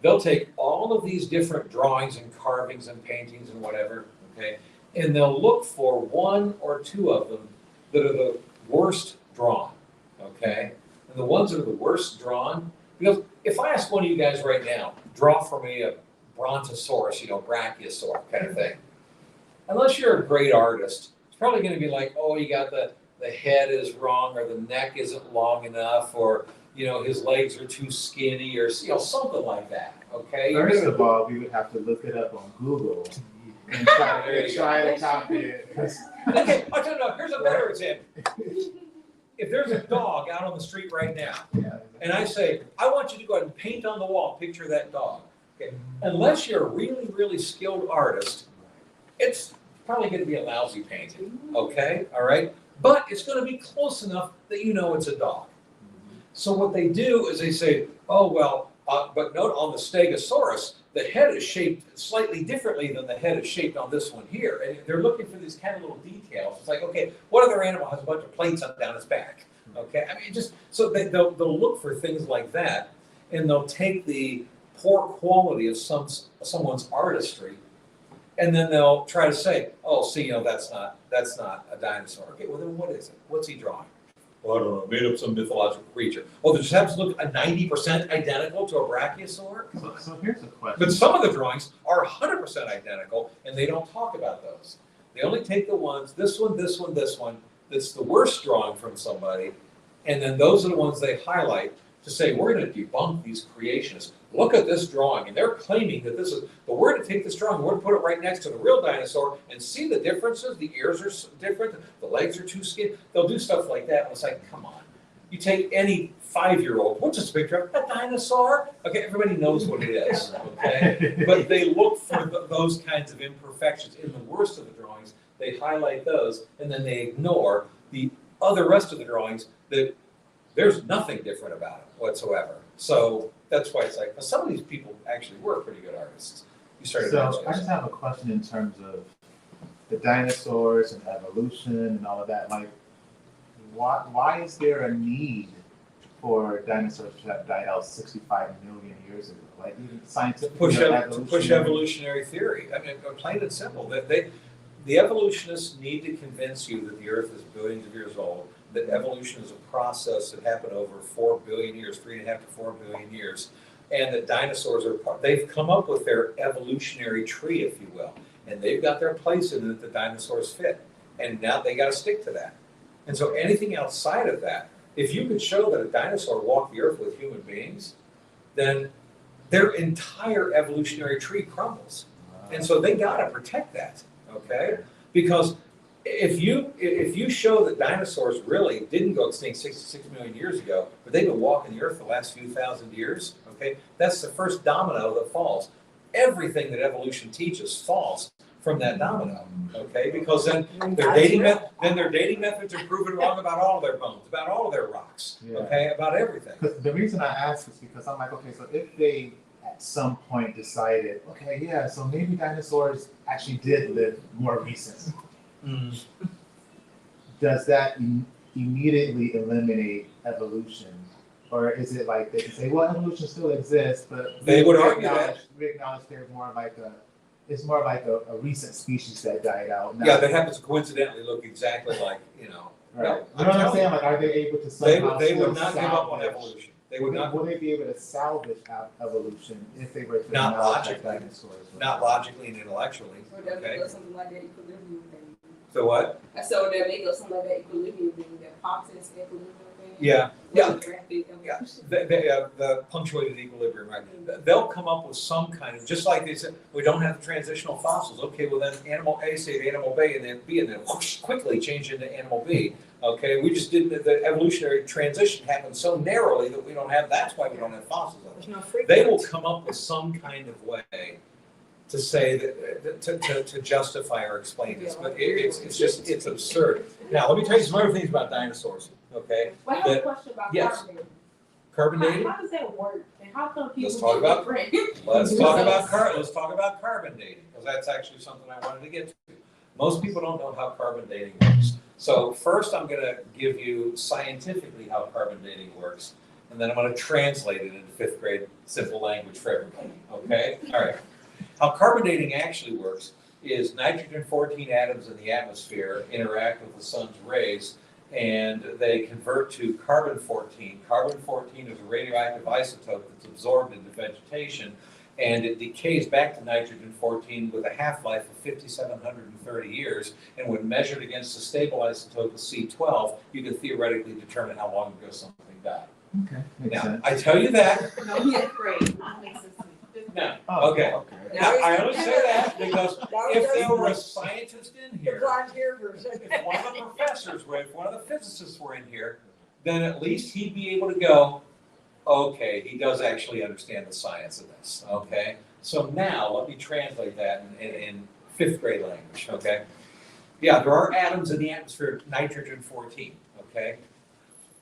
they'll take all of these different drawings and carvings and paintings and whatever, okay, and they'll look for 1 or 2 of them that are the worst drawn, okay? And the ones that are the worst drawn, because if I ask one of you guys right now, draw for me a brontosaurus, brachiosaur kind of thing, unless you're a great artist, it's probably going to be like, oh, you got the head is wrong, or the neck isn't long enough, or his legs are too skinny, or something like that. Okay. First of all, we would have to look it up on Google and try to copy it. Okay. No. Here's a better example. If there's a dog out on the street right now, and I say, I want you to go ahead and paint on the wall, picture that dog. Okay. Unless you're a really, really skilled artist, it's probably going to be a lousy painting. Okay. All right. But it's going to be close enough that it's a dog. So what they do is they say, oh, well, but note on the Stegosaurus, the head is shaped slightly differently than the head is shaped on this one here. And they're looking for these kind of little details. It's like, okay, what other animal has a bunch of plates up down its back? Okay, I mean, so they'll look for things like that, and they'll take the poor quality of someone's artistry, and then they'll try to say, oh, see, that's not a dinosaur. Okay, well then what is it? What's he drawing? well, I don't know, made up some mythological creature. Oh, there just happens to look a 90% identical to a brachiosaur? So here's a question. But some of the drawings are 100% identical, and they don't talk about those. They only take the ones, this one, this one, this one, that's the worst drawing from somebody, and then those are the ones they highlight to say, we're going to debunk these creationists. Look at this drawing, and they're claiming that this is, but we're going to take this drawing, we're going to put it right next to the real dinosaur and see the differences. The ears are different, the legs are too skinny. They'll do stuff like that, and it's like, come on. You take any 5-year-old, what's this picture of? A dinosaur? Okay, everybody knows what it is, okay? But they look for those kinds of imperfections. In the worst of the drawings, they highlight those, and then they ignore the other rest of the drawings that there's nothing different about it whatsoever. So that's why it's like, well, some of these people actually were pretty good artists. You started So I just have a question in terms of the dinosaurs and evolution and all of that. Like, why is there a need for dinosaurs to have died out 65 million years ago? Like, even scientifically, to push evolutionary theory. I mean, plain and simple. The evolutionists need to convince you that the Earth is billions of years old, that evolution is a process that happened over 4 billion years, 3.5 to 4 billion years, and that dinosaurs they've come up with their evolutionary tree, if you will, and they've got their place in it that the dinosaurs fit, and now they got to stick to that. And so anything outside of that, if you could show that a dinosaur walked the Earth with human beings, then their entire evolutionary tree crumbles. And so they got to protect that, okay? Because if you show that dinosaurs really didn't go extinct 66 million years ago, but they've been walking the Earth the last few thousand years, okay, that's the first domino that falls. Everything that evolution teaches falls from that domino, okay? Because then their dating methods are proven wrong about all of their bones, about all of their rocks, okay, about everything. The reason I ask is because I'm like, okay, so if they at some point decided, okay, yeah, so maybe dinosaurs actually did live more recently. Does that immediately eliminate evolution? Or is it like they can say, well, evolution still exists, but they would argue that we acknowledge there's more like it's more like a recent species that died out. Yeah, that happens to coincidentally look exactly like, Right. No, You know what I'm saying? Like, are they able to somehow they would still not give up on salvage- evolution. They would not. Will they be able to salvage evolution if they were to Not acknowledge logically. that dinosaurs were- Not logically and intellectually, Or that okay? make up something like that equilibrium thing. So what? I saw that make up something like that equilibrium thing, that Pops's equilibrium thing. Yeah. Rapid Yeah. evolution. The punctuated equilibrium, right? They'll come up with some kind of, just like they said, we don't have transitional fossils. Okay, well then animal A saved animal B and then B, and then whoosh, quickly change into animal B. Okay, we just didn't, the evolutionary transition happened so narrowly that we don't have, that's why we don't have fossils of it. There's no freak. They will come up with some kind of way to say that, to justify or explain this, but it's absurd. Now, let me tell you some other things about dinosaurs, okay? Well, I have a That- question about yes. carbon dating. Carbon dating? How does that work? And how come people Let's talk get about- different? Let's talk about carbon dating, because that's actually something I wanted to get to. Most people don't know how carbon dating works. So first I'm gonna give you scientifically how carbon dating works, and then I'm gonna translate it into 5th grade simple language for everybody, okay? All right. How carbon dating actually works is nitrogen-14 atoms in the atmosphere interact with the sun's rays, and they convert to carbon-14. Carbon-14 is a radioactive isotope that's absorbed into vegetation, and it decays back to nitrogen-14 with a half-life of 5,730 years. And when measured against a stable isotope of C12, you can theoretically determine how long ago something died. Okay, makes Now, sense. I tell you that. No, yeah, great. That makes sense. No, Oh, okay. Now, I only say that because if there were a scientist in The here, blonde hair version. if one of the professors were, if one of the physicists were in here, then at least he'd be able to go, okay, he does actually understand the science of this, okay? So now, let me translate that in 5th grade language, okay? Yeah, there are atoms in the atmosphere of nitrogen-14, okay?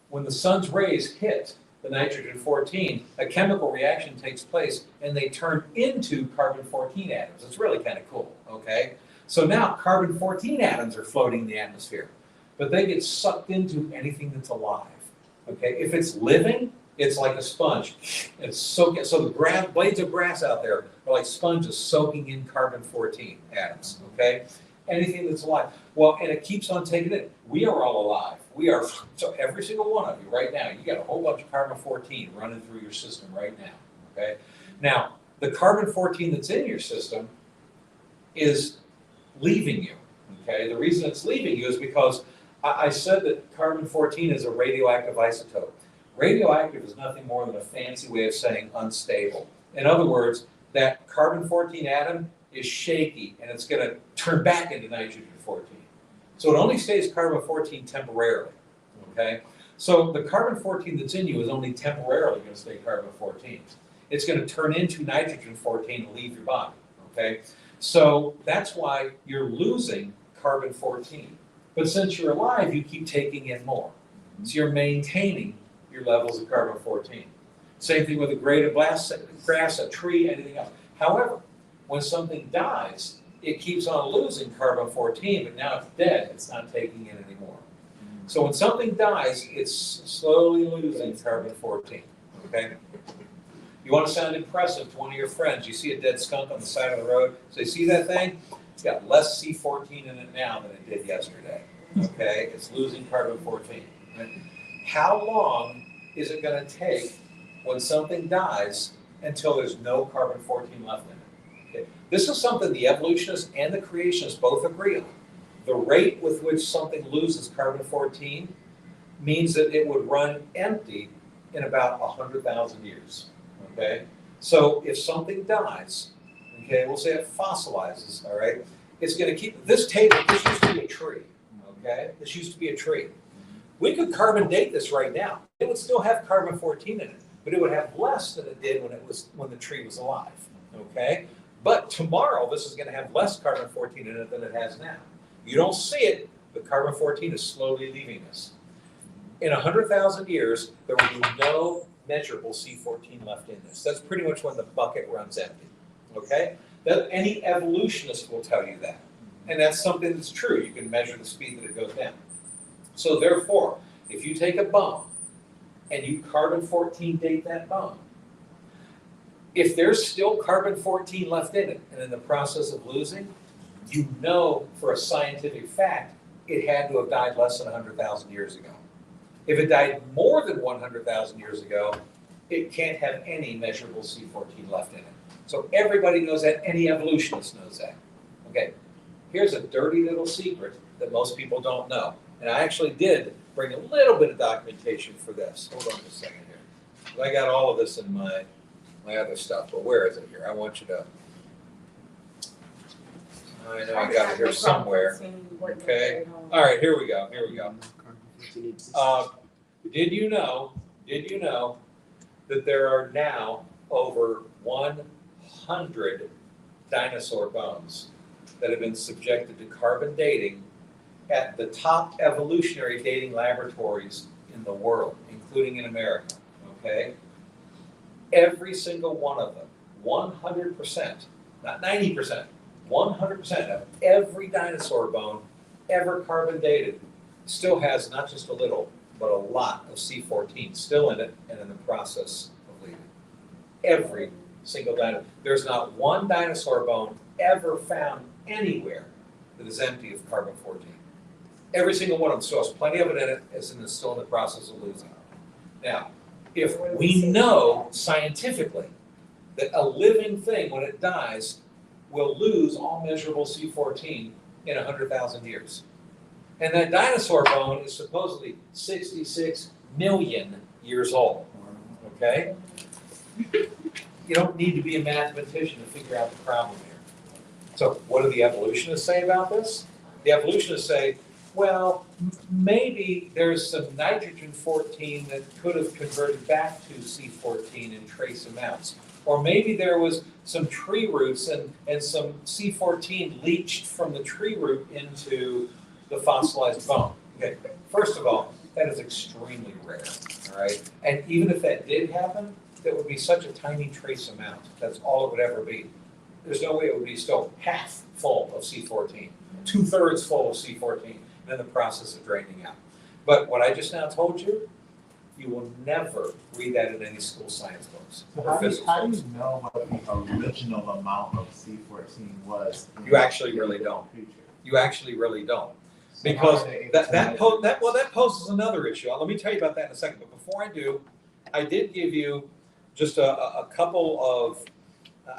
When the sun's rays hit the nitrogen-14, a chemical reaction takes place and they turn into carbon-14 atoms. It's really kind of cool, okay? So now carbon-14 atoms are floating in the atmosphere, but they get sucked into anything that's alive, okay? If it's living, it's like a sponge. It's soaking, so the blades of grass out there are like sponges soaking in carbon-14 atoms, okay? anything that's alive. Well, and it keeps on taking it. We are all alive. We are, so every single one of you right now, you got a whole bunch of carbon-14 running through your system right now, okay? Now, the carbon-14 that's in your system is leaving you, okay? The reason it's leaving you is because I said that carbon-14 is a radioactive isotope. Radioactive is nothing more than a fancy way of saying unstable. In other words, that carbon-14 atom is shaky and it's going to turn back into nitrogen-14. So it only stays carbon-14 temporarily, okay? So the carbon-14 that's in you is only temporarily going to stay carbon-14. It's going to turn into nitrogen-14 and leave your body, okay? So that's why you're losing carbon-14. But since you're alive, you keep taking in more. So you're maintaining your levels of carbon-14. Same thing with a grade of grass, a tree, anything else. However, when something dies, it keeps on losing carbon-14, but now it's dead, it's not taking in anymore. So when something dies, it's slowly losing carbon-14, okay? You want to sound impressive to one of your friends, you see a dead skunk on the side of the road, say, see that thing? It's got less C14 in it now than it did yesterday, okay? It's losing carbon-14. How long is it going to take when something dies until there's no carbon-14 left in it? Okay. This is something the evolutionists and the creationists both agree on. The rate with which something loses carbon-14 means that it would run empty in about 100,000 years, okay? So if something dies, okay, we'll say it fossilizes, all right? It's going to keep, this table, this used to be a tree, okay? This used to be a tree. We could carbon date this right now. It would still have carbon-14 in it, but it would have less than it did when the tree was alive, okay? But tomorrow, this is going to have less carbon-14 in it than it has now. You don't see it, but carbon-14 is slowly leaving us. In 100,000 years, there will be no measurable C14 left in this. That's pretty much when the bucket runs empty, okay? Any evolutionist will tell you that. And that's something that's true. You can measure the speed that it goes down. So therefore, if you take a bone and you carbon-14 date that bone, if there's still carbon-14 left in it and in the process of losing, you know for a scientific fact it had to have died less than 100,000 years ago. If it died more than 100,000 years ago, it can't have any measurable C14 left in it. So everybody knows that, any evolutionist knows that. Okay, here's a dirty little secret that most people don't know. And I actually did bring a little bit of documentation for this. Hold on just a second here. I got all of this in my other stuff, but where is it here? I want you to, I know I got it here somewhere. Okay, all right, here we go, here we go. Did you know that there are now over 100 dinosaur bones that have been subjected to carbon dating at the top evolutionary dating laboratories in the world, including in America, okay? Every single one of them, 100%, not 90%, 100% of every dinosaur bone ever carbon dated still has not just a little, but a lot of C14 still in it and in the process of leaving. Every single dinosaur. There's not one dinosaur bone ever found anywhere that is empty of carbon-14. Every single one of them still has plenty of it in it, as in it's still in the process of losing. Now, if we know scientifically that a living thing, when it dies, will lose all measurable C14 in 100,000 years. And that dinosaur bone is supposedly 66 million years old, okay? You don't need to be a mathematician to figure out the problem here. So what do the evolutionists say about this? The evolutionists say, well, maybe there's some nitrogen-14 that could have converted back to C14 in trace amounts. Or maybe there was some tree roots and some C14 leached from the tree root into the fossilized bone. Okay, first of all, that is extremely rare, all right? And even if that did happen, that would be such a tiny trace amount. That's all it would ever be. There's no way it would be still half full of C14, 2/3 full of C14, and in the process of draining out. But what I just now told you, you will never read that in any school science books So or physics how do books. you know what the original amount of C14 was? You actually really don't. You actually really don't. So Because how are they able that, to that, measure po- that, this? well, that poses another issue. Let me tell you about that in a second. But before I do, I did give you just a couple of,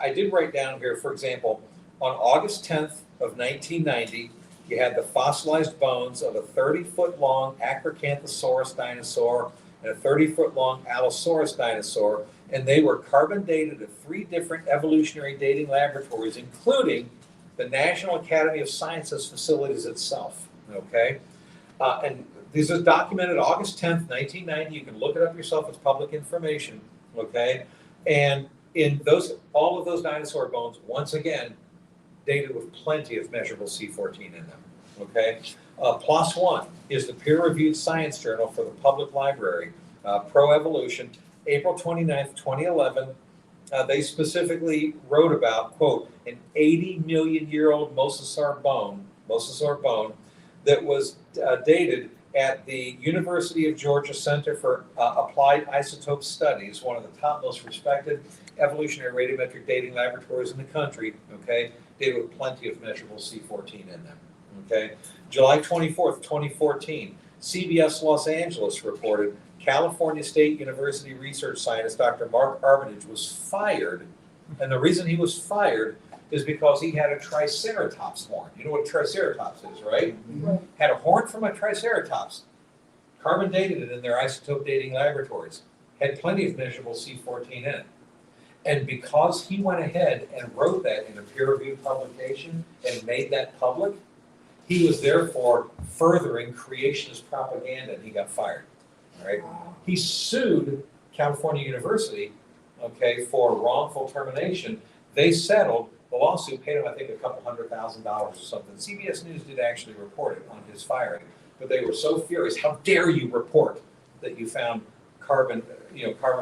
I did write down here, for example, on August 10th of 1990, you had the fossilized bones of a 30-foot-long Acrocanthosaurus dinosaur and a 30-foot-long Allosaurus dinosaur, and they were carbon dated at 3 different evolutionary dating laboratories, including the National Academy of Sciences facilities itself, okay? And this is documented August 10th, 1990. You can look it up yourself. It's public information, okay? And in those, all of those dinosaur bones, once again, dated with plenty of measurable C14 in them, okay? PLOS One is the peer-reviewed science journal for the public library, Pro Evolution, April 29th, 2011. They specifically wrote about, quote, an 80 million year old mosasaur bone that was dated at the University of Georgia Center for Applied Isotope Studies, one of the top most respected evolutionary radiometric dating laboratories in the country, okay, dated with plenty of measurable C14 in them, okay. July 24th, 2014, CBS Los Angeles reported California State University research scientist Dr. Mark Armitage was fired, and the reason he was fired is because he had a triceratops horn. You know what a triceratops is, right? Right. Had a horn from a triceratops, carbon dated it in their isotope dating laboratories, had plenty of measurable C14 in it. And because he went ahead and wrote that in a peer-reviewed publication and made that public, he was therefore furthering creationist propaganda, and he got fired, all right? He sued California University, okay, for wrongful termination. They settled. The lawsuit paid him, I think, a couple $100,000 or something. CBS News did actually report it on his firing, but they were so furious. How dare you report that you found carbon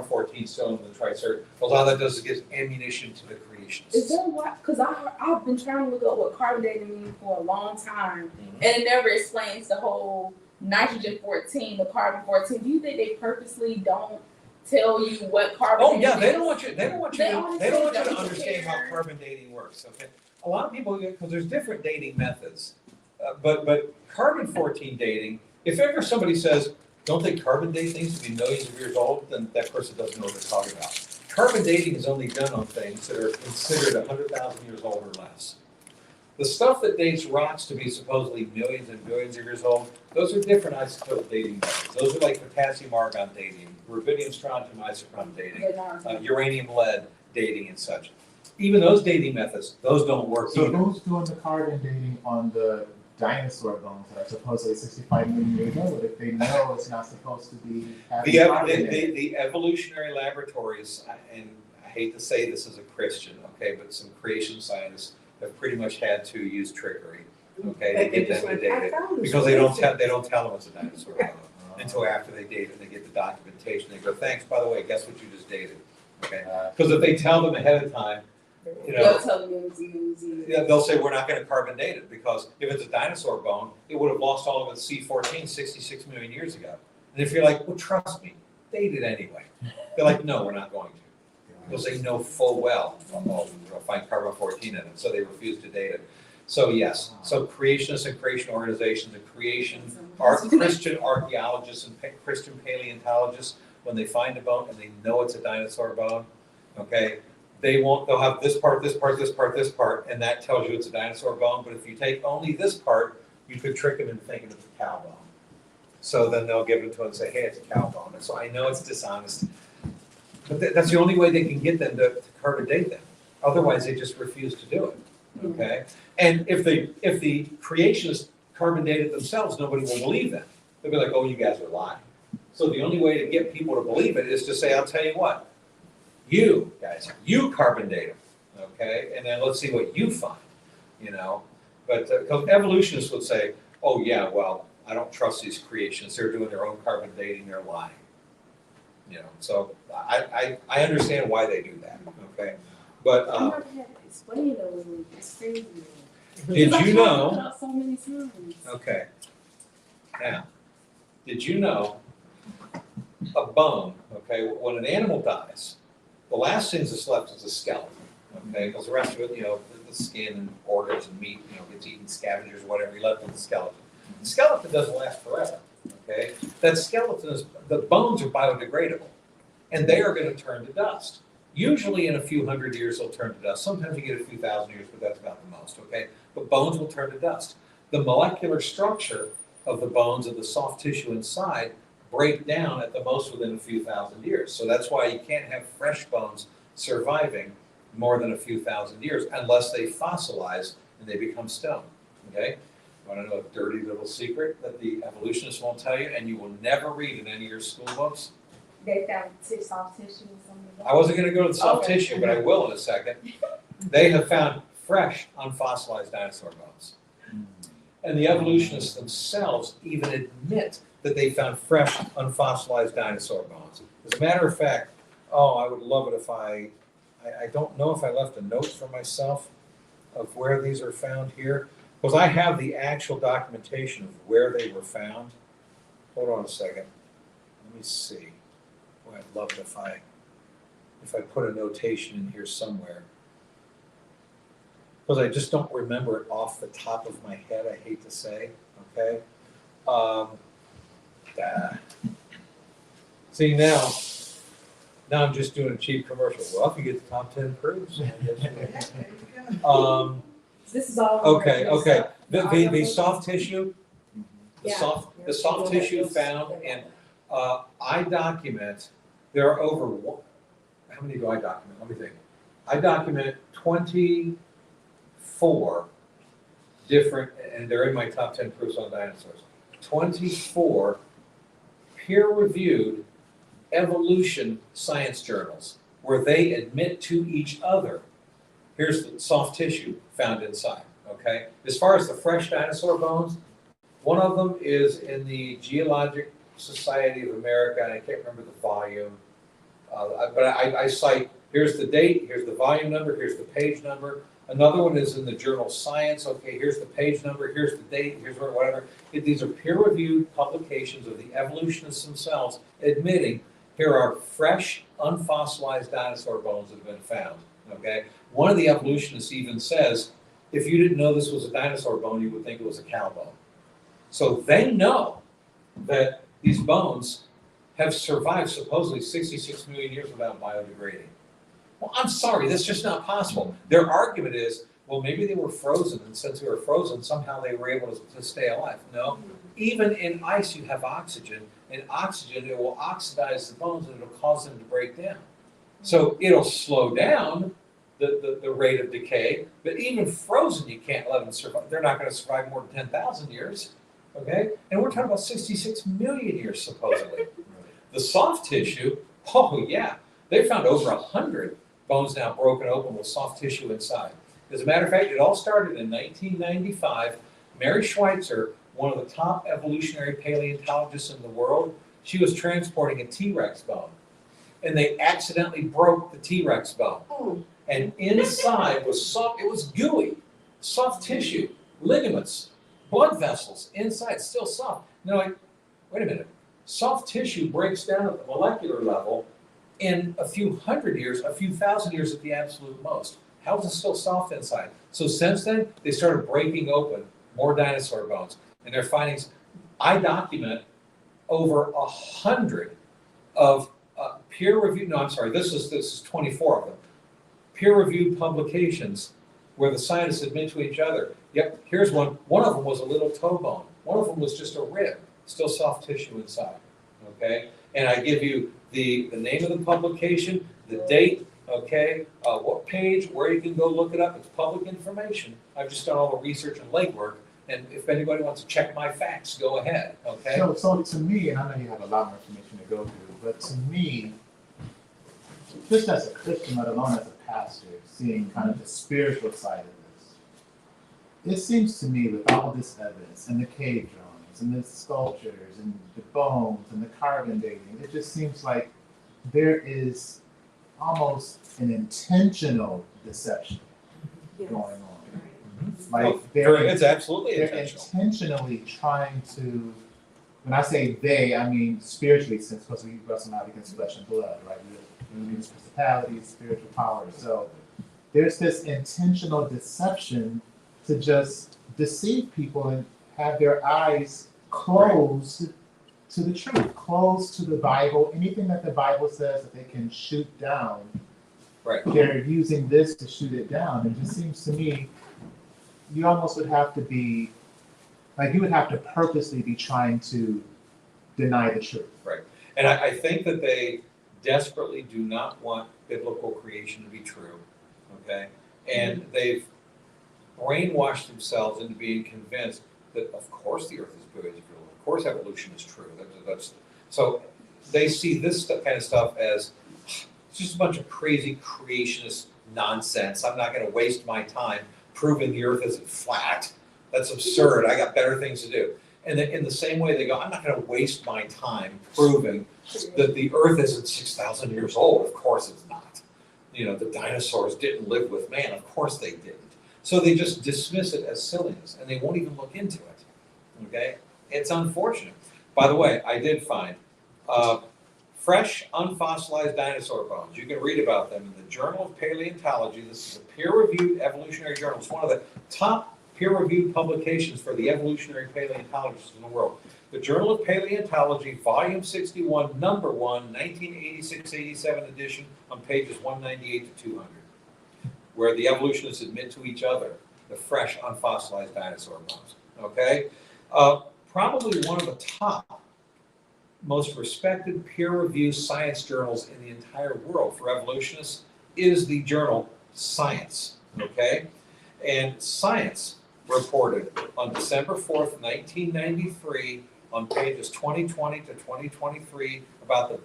14 still in the triceratops? Well, all that does is gives ammunition to the creationists. Is that what? Because I've been trying to look up what carbon dating means for a long time, Mhm. and it never explains the whole nitrogen 14, the carbon 14. Do you think they purposely don't tell you what carbon? Oh dating yeah, they is? don't want you. They don't want you. They To, only they don't say want you that to we understand how compare- carbon dating works. Okay, a lot of people, because there's different dating methods, but carbon 14 dating. If ever somebody says, "Don't they carbon date things to be millions of years old?" then that person doesn't know what they're talking about. Carbon dating is only done on things that are considered 100,000 years old or less. The stuff that dates rocks to be supposedly millions and billions of years old, those are different isotope dating methods. Those are like potassium argon dating, rubidium strontium isochron dating, But not- uranium lead dating and such. Even those dating methods, those don't work So either. who's doing the carbon dating on the dinosaur bones that are supposedly 65 million years old if they know it's not supposed to be having carbon in it? The evolutionary laboratories, and I hate to say this as a Christian, okay, but some creation scientists have pretty much had to use trickery, okay, to Like they get just them to went, date "I it. found this Because they don't crazy." tell them it's a dinosaur bone until after they date it, they get the documentation, they go, thanks, by the way, guess what you just dated, okay? Because if they tell them ahead of time, you know, They'll tell you yeah, they'll say, we're not gonna carbon date it, because if it's a dinosaur bone, it would have lost all of its C14 66 million years ago. And if you're like, well, trust me, date it anyway. They're like, no, we're not going to. Because they know full well, we'll find carbon 14 in it, so they refuse to date it. So yes, so creationists and creation organizations and Christian archaeologists and Christian paleontologists, when they find a bone and they know it's a dinosaur bone, okay, they'll have this part, this part, this part, this part, and that tells you it's a dinosaur bone, but if you take only this part, you could trick them into thinking it's a cow bone. So then they'll give it to them and say, hey, it's a cow bone. And so I know it's dishonest, but that's the only way they can get them to carbon date them. Otherwise, they just refuse to do it, okay? And if the creationists carbon dated themselves, nobody will believe them. They'll be like, oh, you guys are lying. So the only way to get people to believe it is to say, I'll tell you what, you guys, you carbon date them, okay? And then let's see what you find, you know? But because evolutionists would say, oh yeah, well, I don't trust these creationists. They're doing their own carbon dating, they're lying. You know, so I understand why they do that, okay? But I never had to explain those. It's crazy. did Because I you tried to know, look it up so many times. okay, now, did you know a bone, okay, when an animal dies, the last thing that's left is a skeleton, Okay, because the rest of it, the skin and organs and meat, gets eaten, scavengers, whatever, you left with the skeleton. The skeleton doesn't last forever, okay? That skeleton the bones are biodegradable, and they are gonna turn to dust. Usually in a few hundred years, they'll turn to dust. Sometimes you get a few thousand years, but that's about the most, okay? But bones will turn to dust. The molecular structure of the bones of the soft tissue inside break down at the most within a few thousand years. So that's why you can't have fresh bones surviving more than a few thousand years unless they fossilize and they become stone, okay? Want to know a dirty little secret that the evolutionists won't tell you and you will never read in any of your school books? They found soft tissue or something. I wasn't going to go to the soft Okay. tissue, but I will in a second. They have found fresh, unfossilized dinosaur bones. And the evolutionists themselves even admit that they found fresh, unfossilized dinosaur bones. As a matter of fact, I would love it if I don't know if I left a note for myself of where these are found here, because I have the actual documentation of where they were found. Hold on a second. Let me see. Boy, I'd love it if I put a notation in here somewhere. Because I just don't remember it off the top of my head, I hate to say, okay? See, now I'm just doing a cheap commercial. Well, if you get the top 10 proofs. This is all. Okay. The soft tissue, the Yeah. soft tissue found, and I document, there are over, how many do I document? Let me think. I document 24 different, and they're in my top 10 proofs on dinosaurs, 24 peer-reviewed evolution science journals where they admit to each other, here's the soft tissue found inside, okay? As far as the fresh dinosaur bones, one of them is in the Geologic Society of America, and I can't remember the volume, but I cite, here's the date, here's the volume number, here's the page number. Another one is in the journal Science, okay, here's the page number, here's the date, here's whatever. These are peer-reviewed publications of the evolutionists themselves admitting here are fresh, unfossilized dinosaur bones that have been found, okay? One of the evolutionists even says, if you didn't know this was a dinosaur bone, you would think it was a cow bone. So they know that these bones have survived supposedly 66 million years without biodegrading. Well, I'm sorry, that's just not possible. Their argument is, well, maybe they were frozen, and since they were frozen, somehow they were able to stay alive. No, even in ice you have oxygen, and oxygen, it will oxidize the bones and it'll cause them to break down. So it'll slow down the rate of decay, but even frozen you can't let them survive. They're not going to survive more than 10,000 years, okay? And we're talking about 66 million years supposedly. The soft tissue, oh yeah, they found over 100 bones now broken open with soft tissue inside. As a matter of fact, it all started in 1995. Mary Schweitzer, one of the top evolutionary paleontologists in the world, she was transporting a T-Rex bone. And they accidentally broke the T-Rex bone. And inside was soft, it was gooey, soft tissue, ligaments, blood vessels inside, still soft. And they're like, wait a minute, soft tissue breaks down at the molecular level in a few hundred years, a few thousand years at the absolute most. How is it still soft inside? So since then, they started breaking open more dinosaur bones. And their findings, I document over 100 of peer-reviewed, this is 24 of them, peer-reviewed publications where the scientists admit to each other, yep, here's one. One of them was a little toe bone. One of them was just a rib, still soft tissue inside, okay? And I give you the name of the publication, the date, okay, what page, where you can go look it up. It's public information. I've just done all the research and legwork, and if anybody wants to check my facts, go ahead, okay? So to me, and I know you have a lot more information to go through, but to me, just as a Christian, let alone as a pastor, seeing kind of the spiritual side of this, it seems to me with all this evidence and the cave drawings and the sculptures and the bones and the carbon dating, it just seems like there is almost an intentional deception going on. Like It's absolutely they're intentional. intentionally trying to, when I say they, I mean spiritually, since because we wrestle not against flesh and blood, right? We're against principalities, spiritual powers. So there's this intentional deception to just deceive people and have their eyes closed to the truth, closed to the Bible. Anything that the Bible says that they can shoot down, Right. they're using this to shoot it down. It just seems to me you almost would have to be, like you would have to purposely be trying to deny the truth. Right. And I think that they desperately do not want biblical creation to be true, okay? And they've brainwashed themselves into being convinced that, of course, the earth is big, of course, evolution is true. So they see this kind of stuff as it's just a bunch of crazy creationist nonsense. I'm not going to waste my time proving the earth isn't flat. That's absurd. I got better things to do. And in the same way, they go, I'm not going to waste my time proving that the earth isn't 6,000 years old. Of course it's not. You know, the dinosaurs didn't live with man. Of course they didn't. So they just dismiss it as silliness, and they won't even look into it. Okay? It's unfortunate. By the way, I did find fresh, unfossilized dinosaur bones. You can read about them in the Journal of Paleontology. This is a peer-reviewed evolutionary journal. It's one of the top peer-reviewed publications for the evolutionary paleontologists in the world. The Journal of Paleontology, Volume 61, Number 1, 1986-87 edition, on pages 198 to 200, where the evolutionists admit to each other the fresh, unfossilized dinosaur bones. Okay? Probably one of the top, most respected peer-reviewed science journals in the entire world for evolutionists is the journal Science. Okay? And Science reported on December 4th, 1993, on pages 2020 to 2023, about the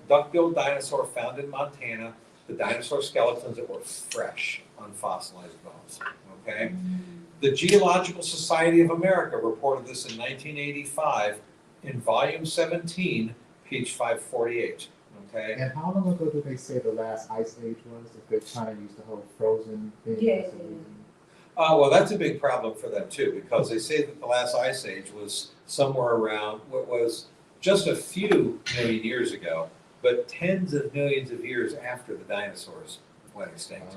duck-billed dinosaur found in Montana, the dinosaur skeletons that were fresh, unfossilized bones. Okay? The Geological Society of America reported this in 1985 in volume 17, page 548. Okay? And how long ago did they say the last ice age was? If they're trying to use the whole frozen thing? Yeah. Well, that's a big problem for them too, because they say that the last ice age was somewhere around what was just a few million years ago, but tens of millions of years after the dinosaurs went extinct.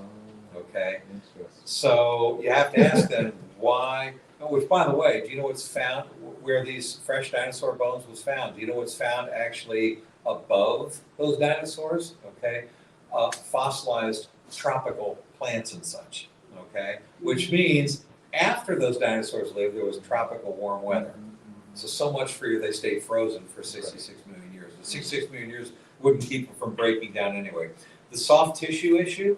Okay? Interesting. So you have to ask them why. Oh, which, by the way, do you know what's found where these fresh dinosaur bones was found? Do you know what's found actually above those dinosaurs? Okay, fossilized tropical plants and such. Okay, which means after those dinosaurs lived, there was tropical warm weather. So much for they stayed frozen for 66 million years. The 66 million years wouldn't keep them from breaking down anyway. The soft tissue issue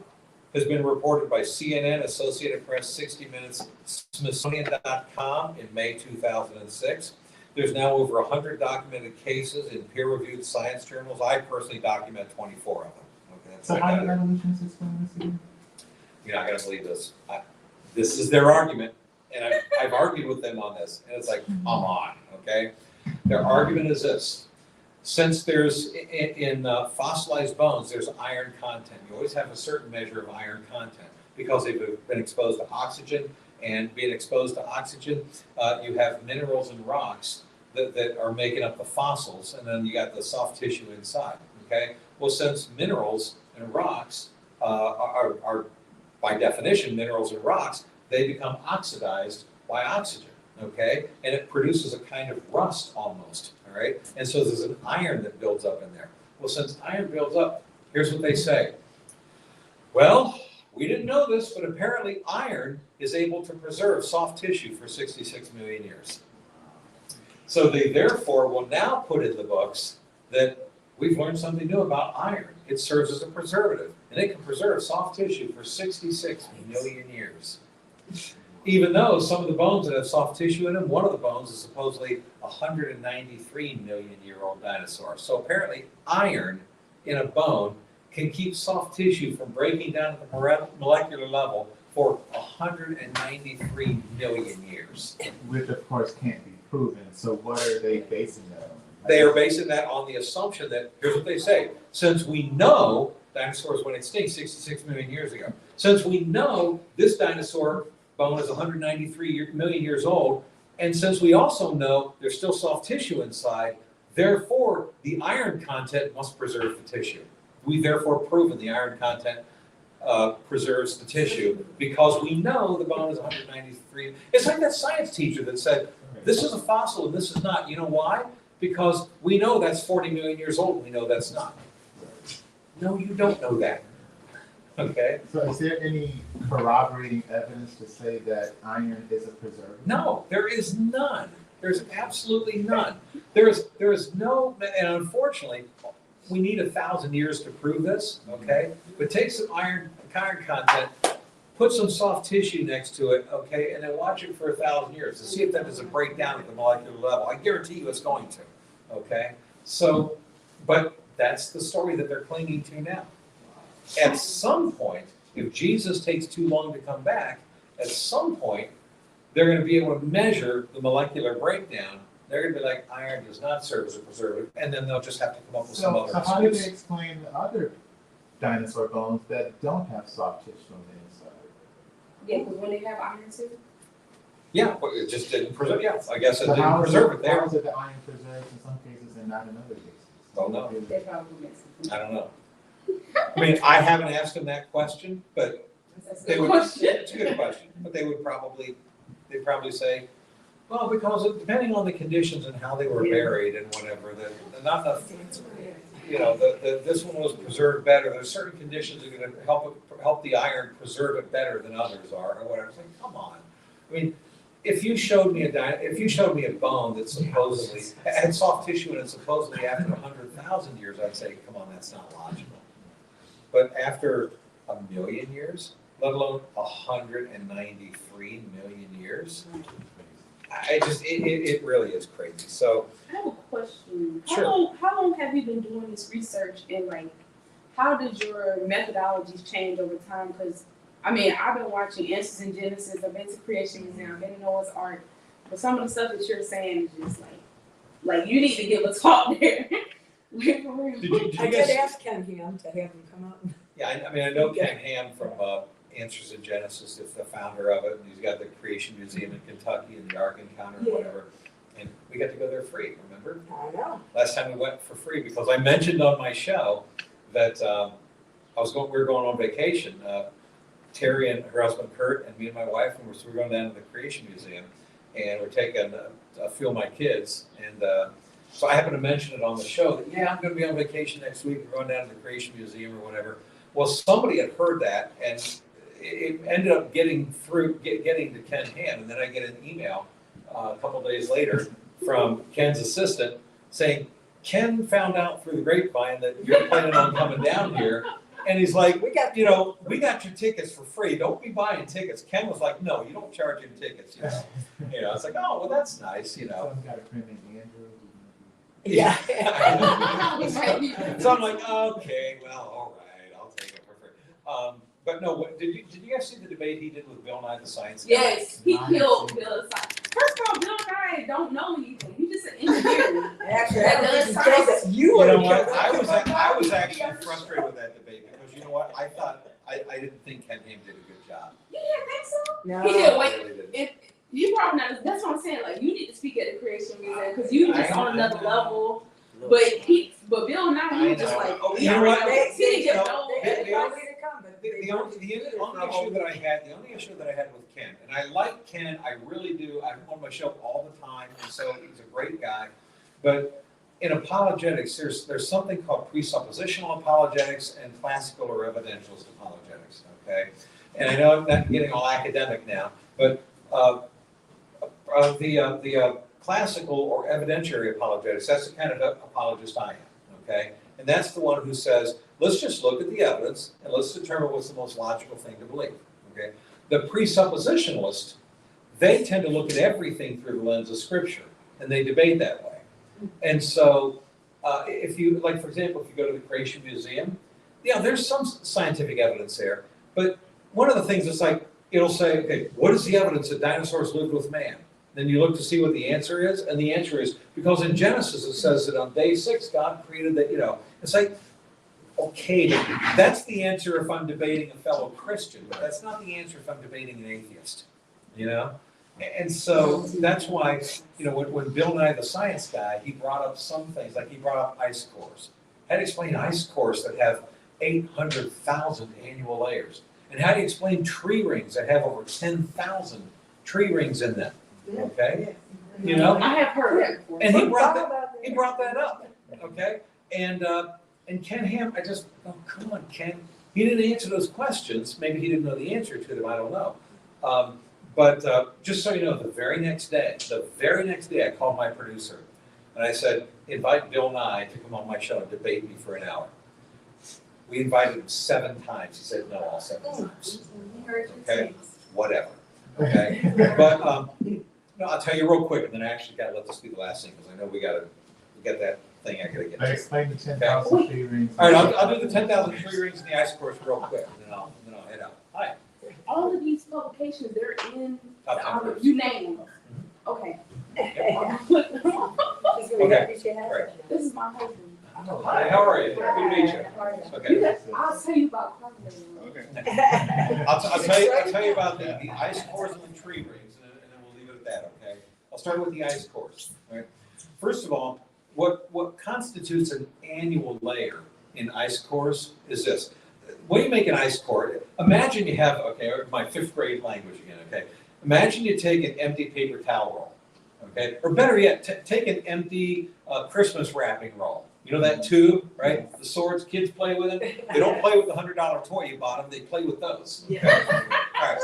has been reported by CNN, Associated Press, 60 Minutes, Smithsonian.com in May 2006. There's now over 100 documented cases in peer-reviewed science journals. I personally document 24 of them. Okay, that's So like how that. did evolutionists explain this again? You're not going to believe this. This is their argument, and I've argued with them on this, and it's like, come on, okay? Their argument is this. Since there's, in fossilized bones, there's iron content. You always have a certain measure of iron content because they've been exposed to oxygen, and being exposed to oxygen, you have minerals and rocks that are making up the fossils, and then you got the soft tissue inside, okay? Well, since minerals and rocks are by definition, minerals and rocks, they become oxidized by oxygen, okay? And it produces a kind of rust almost, all right? And so there's an iron that builds up in there. Well, since iron builds up, here's what they say. Well, we didn't know this, but apparently iron is able to preserve soft tissue for 66 million years. So they therefore will now put in the books that we've learned something new about iron. It serves as a preservative, and it can preserve soft tissue for 66 million years. Even though some of the bones that have soft tissue in them, one of the bones is supposedly a 193 million year old dinosaur. So apparently iron in a bone can keep soft tissue from breaking down at the molecular level for 193 million years. Which of course can't be proven. So what are they basing that on? They are basing that on the assumption that, here's what they say, since we know dinosaurs went extinct 66 million years ago, since we know this dinosaur bone is 193 million years old, and since we also know there's still soft tissue inside, therefore the iron content must preserve the tissue. We've therefore proven the iron content preserves the tissue, because we know the bone is 193. It's like that science teacher that said, this is a fossil and this is not. You know why? Because we know that's 40 million years old and we know that's not. No, you don't know that. Okay? So is there any corroborating evidence to say that iron is a preservative? No, there is none. There's absolutely none. There is no, and unfortunately, we need 1,000 years to prove this, okay? But take some iron content, put some soft tissue next to it, okay, and then watch it for 1,000 years to see if that doesn't break down at the molecular level. I guarantee you it's going to, okay? So, but that's the story that they're clinging to now. At some point, if Jesus takes too long to come back, at some point, they're going to be able to measure the molecular breakdown. They're going to be like, iron does not serve as a preservative, and then they'll just have to come up with some other So how do excuse. they explain the other dinosaur bones that don't have soft tissue on the inside? Yeah, because when they have iron too. Yeah, but it just didn't preserve, yeah, I guess it So didn't how is preserve it how there. is it the iron preserves in some cases and not in other cases? Don't know. They probably mix it. I don't know. I mean, I haven't asked them that question, but That's a they good would, question. it's a good question, but they'd probably say, well, because depending on the conditions and how they were buried and whatever, this one was preserved better. There's certain conditions that are going to help the iron preserve it better than others are, or whatever. It's like, come on. I mean, if you showed me a bone that supposedly had soft tissue and it supposedly after 100,000 years, I'd say, come on, that's not logical. But after 1,000,000 years, let alone 193 million years, it really is crazy. So, I have a question. Sure. How long have you been doing this research, and like, how did your methodologies change over time? Because I mean, I've been watching Answers in Genesis, I've been to Creation Museum, I've been to Noah's Ark, but some of the stuff that you're saying is just like you need to give a talk there. Like, for real. did you I guys? did ask Ken Ham to have him come out. Yeah, I mean, I know Ken Ham from Answers in Genesis is the founder of it, and he's got the Creation Museum in Kentucky and the Ark Encounter and Yeah. whatever. And we got to go there free, remember? I know. Last time we went for free, because I mentioned on my show that we were going on vacation. Terry and her husband Kurt and me and my wife, and we're going down to the Creation Museum, and we're taking a few of my kids, and so I happened to mention it on the show that, yeah, I'm going to be on vacation next week, we're going down to the Creation Museum or whatever. Well, somebody had heard that, and it ended up getting to Ken Ham, and then I get an email a couple days later from Ken's assistant saying, Ken found out through the grapevine that you're planning on coming down here. And he's like, We got, we got your tickets for free. Don't be buying tickets. Ken was like, no, you don't charge him tickets. It's like, oh, well, that's nice. Someone's got a friend named Andrew. yeah. So I'm like, okay, well, all right, I'll take it for free. But no, did you guys see the debate he did with Bill Nye the Science Guy? Yes, he killed Bill. First of all, Bill Nye don't know anything. He's just an engineer. Actually, That I don't does think he does it. You You know would what? kill I was actually frustrated with that debate because you know what? I thought I didn't think Ken Ham did a good job. You didn't think so? No. He did. I Wait, really didn't. if you probably not. That's what I'm saying. Like, you need to speak at the Creation Museum because you just on another level. But Bill Nye, he was just like, oh, You know what? He didn't just No, know. They wanted to come, but they The only issue that I had with Ken, and I like Ken, I really do. I'm on my show all the time, and so he's a great guy. But in apologetics, there's something called presuppositional apologetics and classical or evidentialist apologetics. Okay, and I know I'm not getting all academic now, but the classical or evidentiary apologetics, that's the kind of apologist I am. Okay, and that's the one who says, let's just look at the evidence and let's determine what's the most logical thing to believe. Okay, the presuppositionalist, they tend to look at everything through the lens of Scripture, and they debate that way. And so, if you, like, for example, if you go to the Creation Museum, there's some scientific evidence there, but one of the things is like, it'll say, okay, what is the evidence that dinosaurs lived with man? Then you look to see what the answer is, and the answer is, because in Genesis it says that on day 6, God created that, it's like, okay, that's the answer if I'm debating a fellow Christian, but that's not the answer if I'm debating an atheist, And so that's why, when Bill Nye the Science Guy, he brought up some things, like he brought up ice cores. I had to explain ice cores that have 800,000 annual layers. And how do you explain tree rings that have over 10,000 tree rings in them? Okay? You know? I have heard that before. And he brought that up, okay? And Ken Ham, oh, come on, Ken. He didn't answer those questions. Maybe he didn't know the answer to them, I don't know. But just so you know, the very next day, I called my producer and I said, invite Bill Nye to come on my show and debate me for an hour. We invited him 7 times. He said no all 7 times. Okay, whatever. Okay, but no, I'll tell you real quick, and then I actually got to let this be the last thing because I know we get that thing I got to get I to. explained the 10,000 tree rings. All right, I'll do the 10,000 tree rings and the ice course real quick, and then I'll head out. Hi. All of these publications, they're in Top the 10 auto, first. you name them. Okay. This is my husband. Hi, how are you? Good to meet you. Okay. I'll tell you about Carpenter. Okay. I'll tell you about the ice course and the tree rings, and then we'll leave it at that, okay? I'll start with the ice course, right? First of all, what constitutes an annual layer in ice cores is this. When you make an ice core, imagine you have, okay, my 5th grade language again, okay? Imagine you take an empty paper towel roll, okay? Or better yet, take an empty Christmas wrapping roll. You know that tube, right? The swords kids play with it. They don't play with the $100 toy you bought them. They play with those. Okay? All right.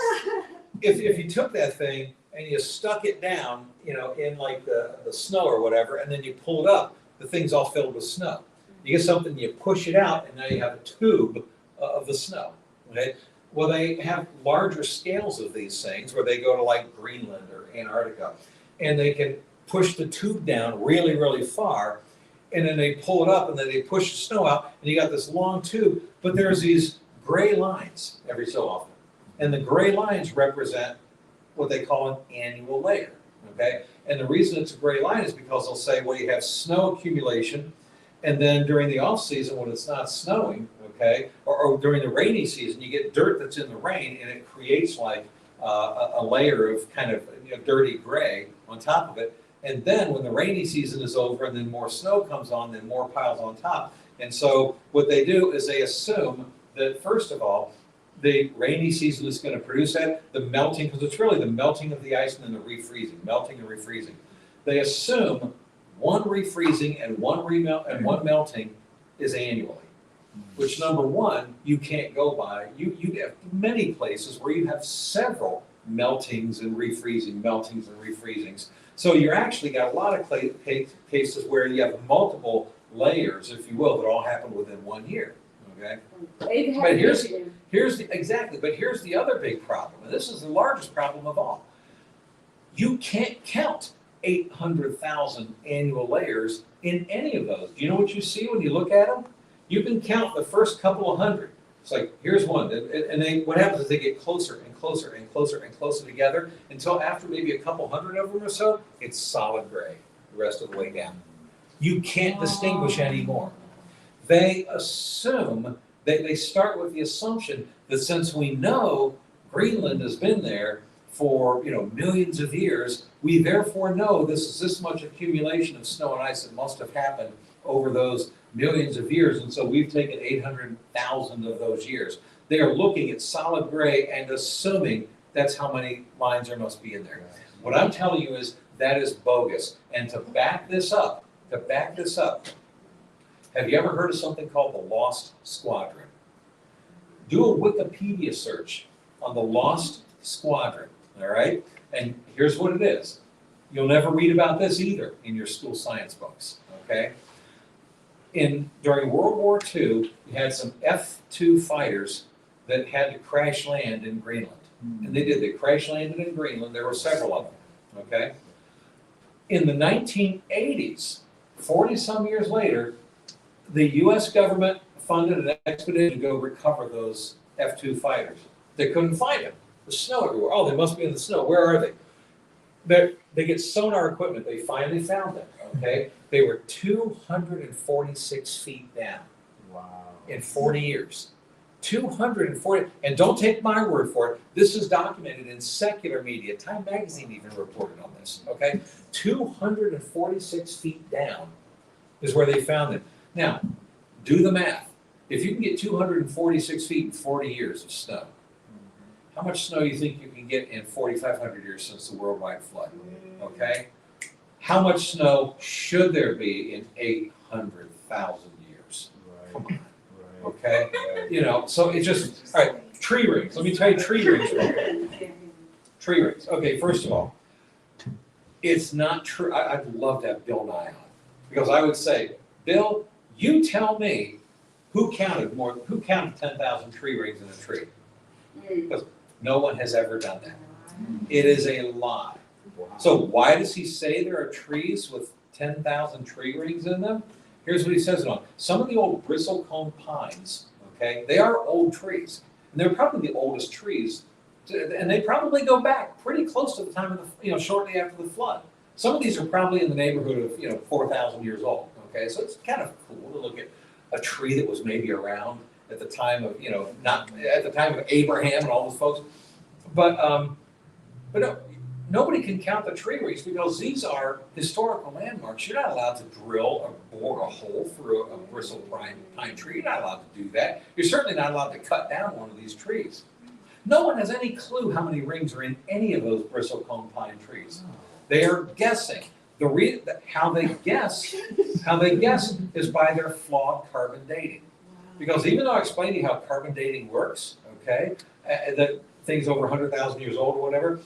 If you took that thing and you stuck it down, you know, in like the snow or whatever, and then you pull it up, the thing's all filled with snow. You get something, you push it out, and now you have a tube of the snow. Okay? Well, they have larger scales of these things where they go to like Greenland or Antarctica, and they can push the tube down really, really far. And then they pull it up and then they push the snow out and you got this long tube, but there's these gray lines every so often. And the gray lines represent what they call an annual layer, okay? And the reason it's a gray line is because they'll say, well, you have snow accumulation and then during the off season when it's not snowing, okay, or during the rainy season, you get dirt that's in the rain and it creates like a layer of kind of dirty gray on top of it. And then when the rainy season is over and then more snow comes on, then more piles on top. And so what they do is they assume that, first of all, the rainy season is going to produce that, the melting, because it's really the melting of the ice and then the refreezing, melting and refreezing. They assume one refreezing and one melting is annually, which number one, you can't go by. You have many places where you have several meltings and refreezings. So you're actually got a lot of cases where you have multiple layers, if you will, that all happen within 1 year. Okay. But here's the other big problem, and this is the largest problem of all. You can't count 800,000 annual layers in any of those. Do you know what you see when you look at them? You can count the first couple of hundred. It's like, here's one, and what happens is they get closer and closer and closer and closer together until after maybe a couple hundred of them or so, it's solid gray the rest of the way down. You can't distinguish anymore. They assume, they start with the assumption that since we know Greenland has been there for millions of years, we therefore know this is this much accumulation of snow and ice that must have happened over those millions of years, and so we've taken 800,000 of those years. They are looking at solid gray and assuming that's how many lines there must be in there. What I'm telling you is that is bogus. And to back this up, have you ever heard of something called the Lost Squadron? Do a Wikipedia search on the Lost Squadron, all right? And here's what it is. You'll never read about this either in your school science books, okay? During World War II, you had some F-2 fighters that had to crash land in Greenland. And they did. They crash landed in Greenland. There were several of them, okay? In the 1980s, 40-some years later, the U.S. government funded an expedition to go recover those F-2 fighters. They couldn't find them. There's snow everywhere. Oh, they must be in the snow. Where are they? They get sonar equipment. They finally found them, okay? They were 246 feet down. Wow. In 40 years. 240, and don't take my word for it, this is documented in secular media. Time magazine even reported on this, okay? 246 feet down is where they found them. Now, do the math. If you can get 246 feet in 40 years of snow, how much snow do you think you can get in 4,500 years since the worldwide flood? Okay? How much snow should there be in 800,000 years? Come on, okay? You know, so it just, all right, tree rings. Let me tell you tree rings. Tree rings. Okay, first of all, it's not true. I'd love to have Bill Nye on, because I would say, Bill, you tell me who counted 10,000 tree rings in a tree. Because no one has ever done that. It is a lie. So why does he say there are trees with 10,000 tree rings in them? Here's what he says it on. Some of the old bristlecone pines, okay, they are old trees. And they're probably the oldest trees. And they probably go back pretty close to the time of the, shortly after the flood. Some of these are probably in the neighborhood of, 4,000 years old, okay? So it's kind of cool to look at a tree that was maybe around at the time of, not at the time of Abraham and all those folks. But no, nobody can count the tree rings because these are historical landmarks. You're not allowed to drill or bore a hole through a bristle pine tree. You're not allowed to do that. You're certainly not allowed to cut down one of these trees. No one has any clue how many rings are in any of those bristlecone pine trees. They are guessing. How they guess is by their flawed carbon dating. Because even though I explained to you how carbon dating works, okay, that things over 100,000 years old or whatever,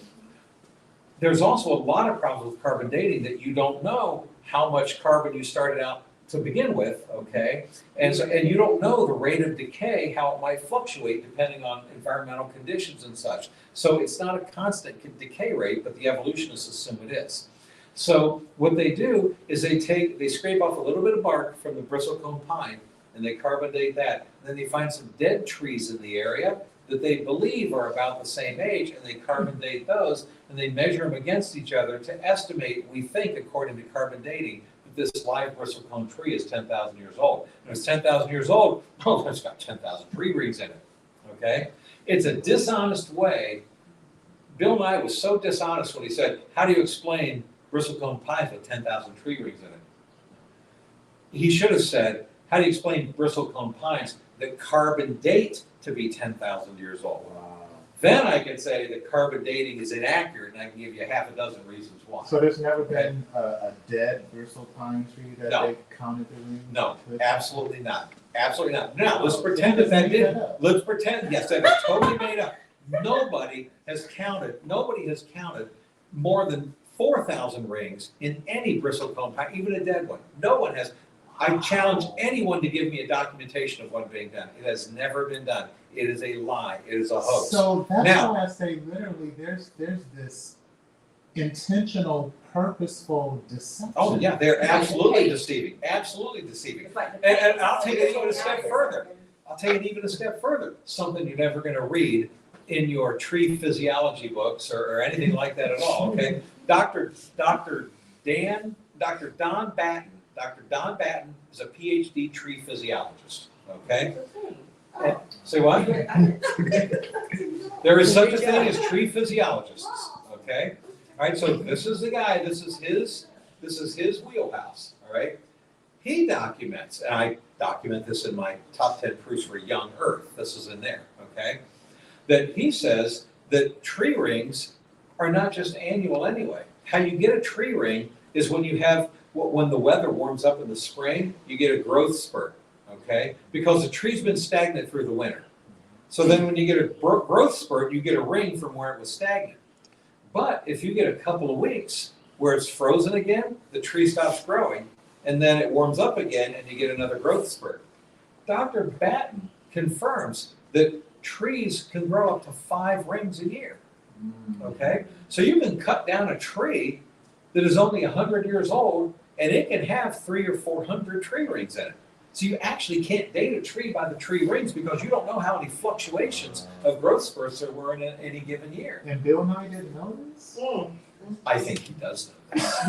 there's also a lot of problems with carbon dating that you don't know how much carbon you started out to begin with, okay? And you don't know the rate of decay, how it might fluctuate depending on environmental conditions and such. So it's not a constant decay rate, but the evolutionists assume it is. So what they do is they scrape off a little bit of bark from the bristlecone pine and they carbon date that. And then they find some dead trees in the area that they believe are about the same age, and they carbon date those, and they measure them against each other to estimate, we think, according to carbon dating, that this live bristlecone tree is 10,000 years old. And if it's 10,000 years old, oh, it's got 10,000 tree rings in it, okay? It's a dishonest way. Bill Nye was so dishonest when he said, how do you explain bristlecone pines with 10,000 tree rings in it? He should have said, how do you explain bristlecone pines that carbon date to be 10,000 years old? Wow. Then I can say that carbon dating is inaccurate, and I can give you half a dozen reasons why. So there's never been a dead bristle pine tree that No. they counted the rings? No, absolutely not. Absolutely not. Now, let's pretend that did. Let's pretend, yes, that is totally made up. Nobody has counted more than 4,000 rings in any bristlecone pine, even a dead one. No one has. I challenge anyone to give me a documentation of one being done. It has never been done. It is a lie. It is a hoax. So that's Now, why I say literally there's this intentional, purposeful deception. oh yeah, they're absolutely deceiving. Absolutely deceiving. And I'll take it even a step further. I'll take it even a step further. Something you're never going to read in your tree physiology books or anything like that at all. Okay, Dr. Don Batten is a PhD tree physiologist. Okay. And, say what? There is such a thing as tree physiologists. Okay. All right. So this is the guy. This is his wheelhouse. All right. He documents, and I document this in my top 10 proofs for young Earth. This is in there. Okay. That he says that tree rings are not just annual anyway. How you get a tree ring is when the weather warms up in the spring, you get a growth spurt, okay? Because the tree's been stagnant through the winter. So then when you get a growth spurt, you get a ring from where it was stagnant. But if you get a couple of weeks where it's frozen again, the tree stops growing, and then it warms up again and you get another growth spurt. Dr. Batten confirms that trees can grow up to 5 rings a year, okay? So you can cut down a tree that is only 100 years old, and it can have 300 or 400 tree rings in it. So you actually can't date a tree by the tree rings because you don't know how many fluctuations of growth spurts there were in any given year. And Bill Nye didn't know this? I think he does know this.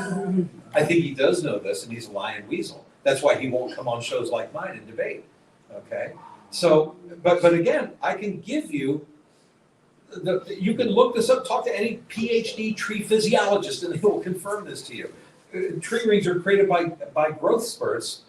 I think he does know this, and he's a lying weasel. That's why he won't come on shows like mine and debate. Okay? So, but again, I can give you you can look this up, talk to any PhD tree physiologist, and they will confirm this to you. Tree rings are created by growth spurts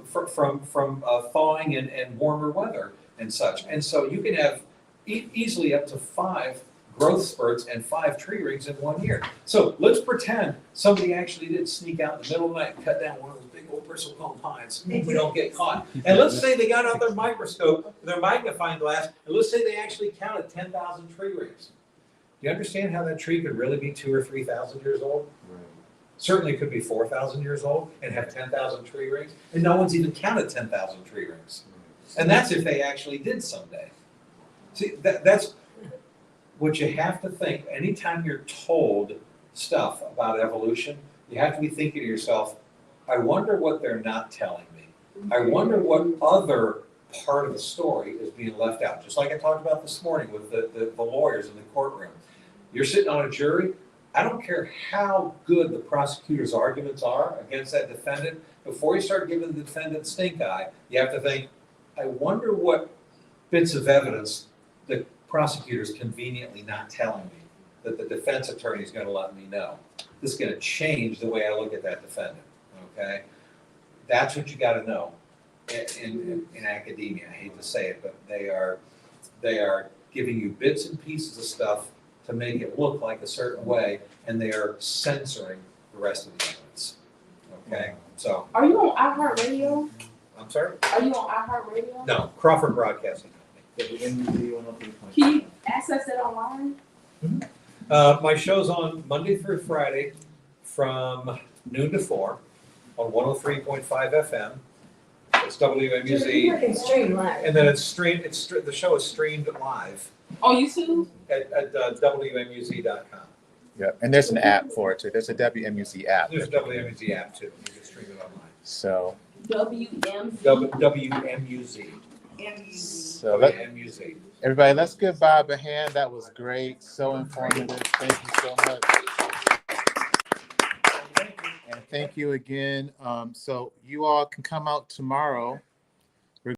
from thawing and warmer weather and such. And so you can have easily up to 5 growth spurts and 5 tree rings in 1 year. So let's pretend somebody actually did sneak out in the middle of the night and cut down one of those big old bristlecone pines. We don't get caught. And let's say they got out their microscope, their magnifying glass, and let's say they actually counted 10,000 tree rings. Do you understand how that tree could really be 2,000 or 3,000 years old? Right. Certainly could be 4,000 years old and have 10,000 tree rings, and no one's even counted 10,000 tree rings. And that's if they actually did someday. See, that's what you have to think. Anytime you're told stuff about evolution, you have to be thinking to yourself, I wonder what they're not telling me. I wonder what other part of the story is being left out. Just like I talked about this morning with the lawyers in the courtroom. You're sitting on a jury. I don't care how good the prosecutor's arguments are against that defendant. Before you start giving the defendant stink eye, you have to think, I wonder what bits of evidence the prosecutor's conveniently not telling me that the defense attorney is going to let me know. This is going to change the way I look at that defendant, okay? That's what you got to know in academia. I hate to say it, but they are giving you bits and pieces of stuff to make it look like a certain way, and they are censoring the rest of the evidence, okay? So, Are you on iHeartRadio? I'm sorry? Are you on iHeartRadio? No, Crawford Broadcasting Company. Can you access it online? My show's on Monday through Friday from noon to 4 on 103.5 FM. It's You WMUZ, can stream live. and then the show is streamed live On YouTube? at WMUZ.com. Yeah, and there's an app for it too. There's a WMUZ app. There's a WMUZ app too. You can stream it online. So, WMZ. WMUZ. WMUZ. everybody, let's give Bob a hand. That was great. So informative. Thank you so much. And thank you again. So you all can come out tomorrow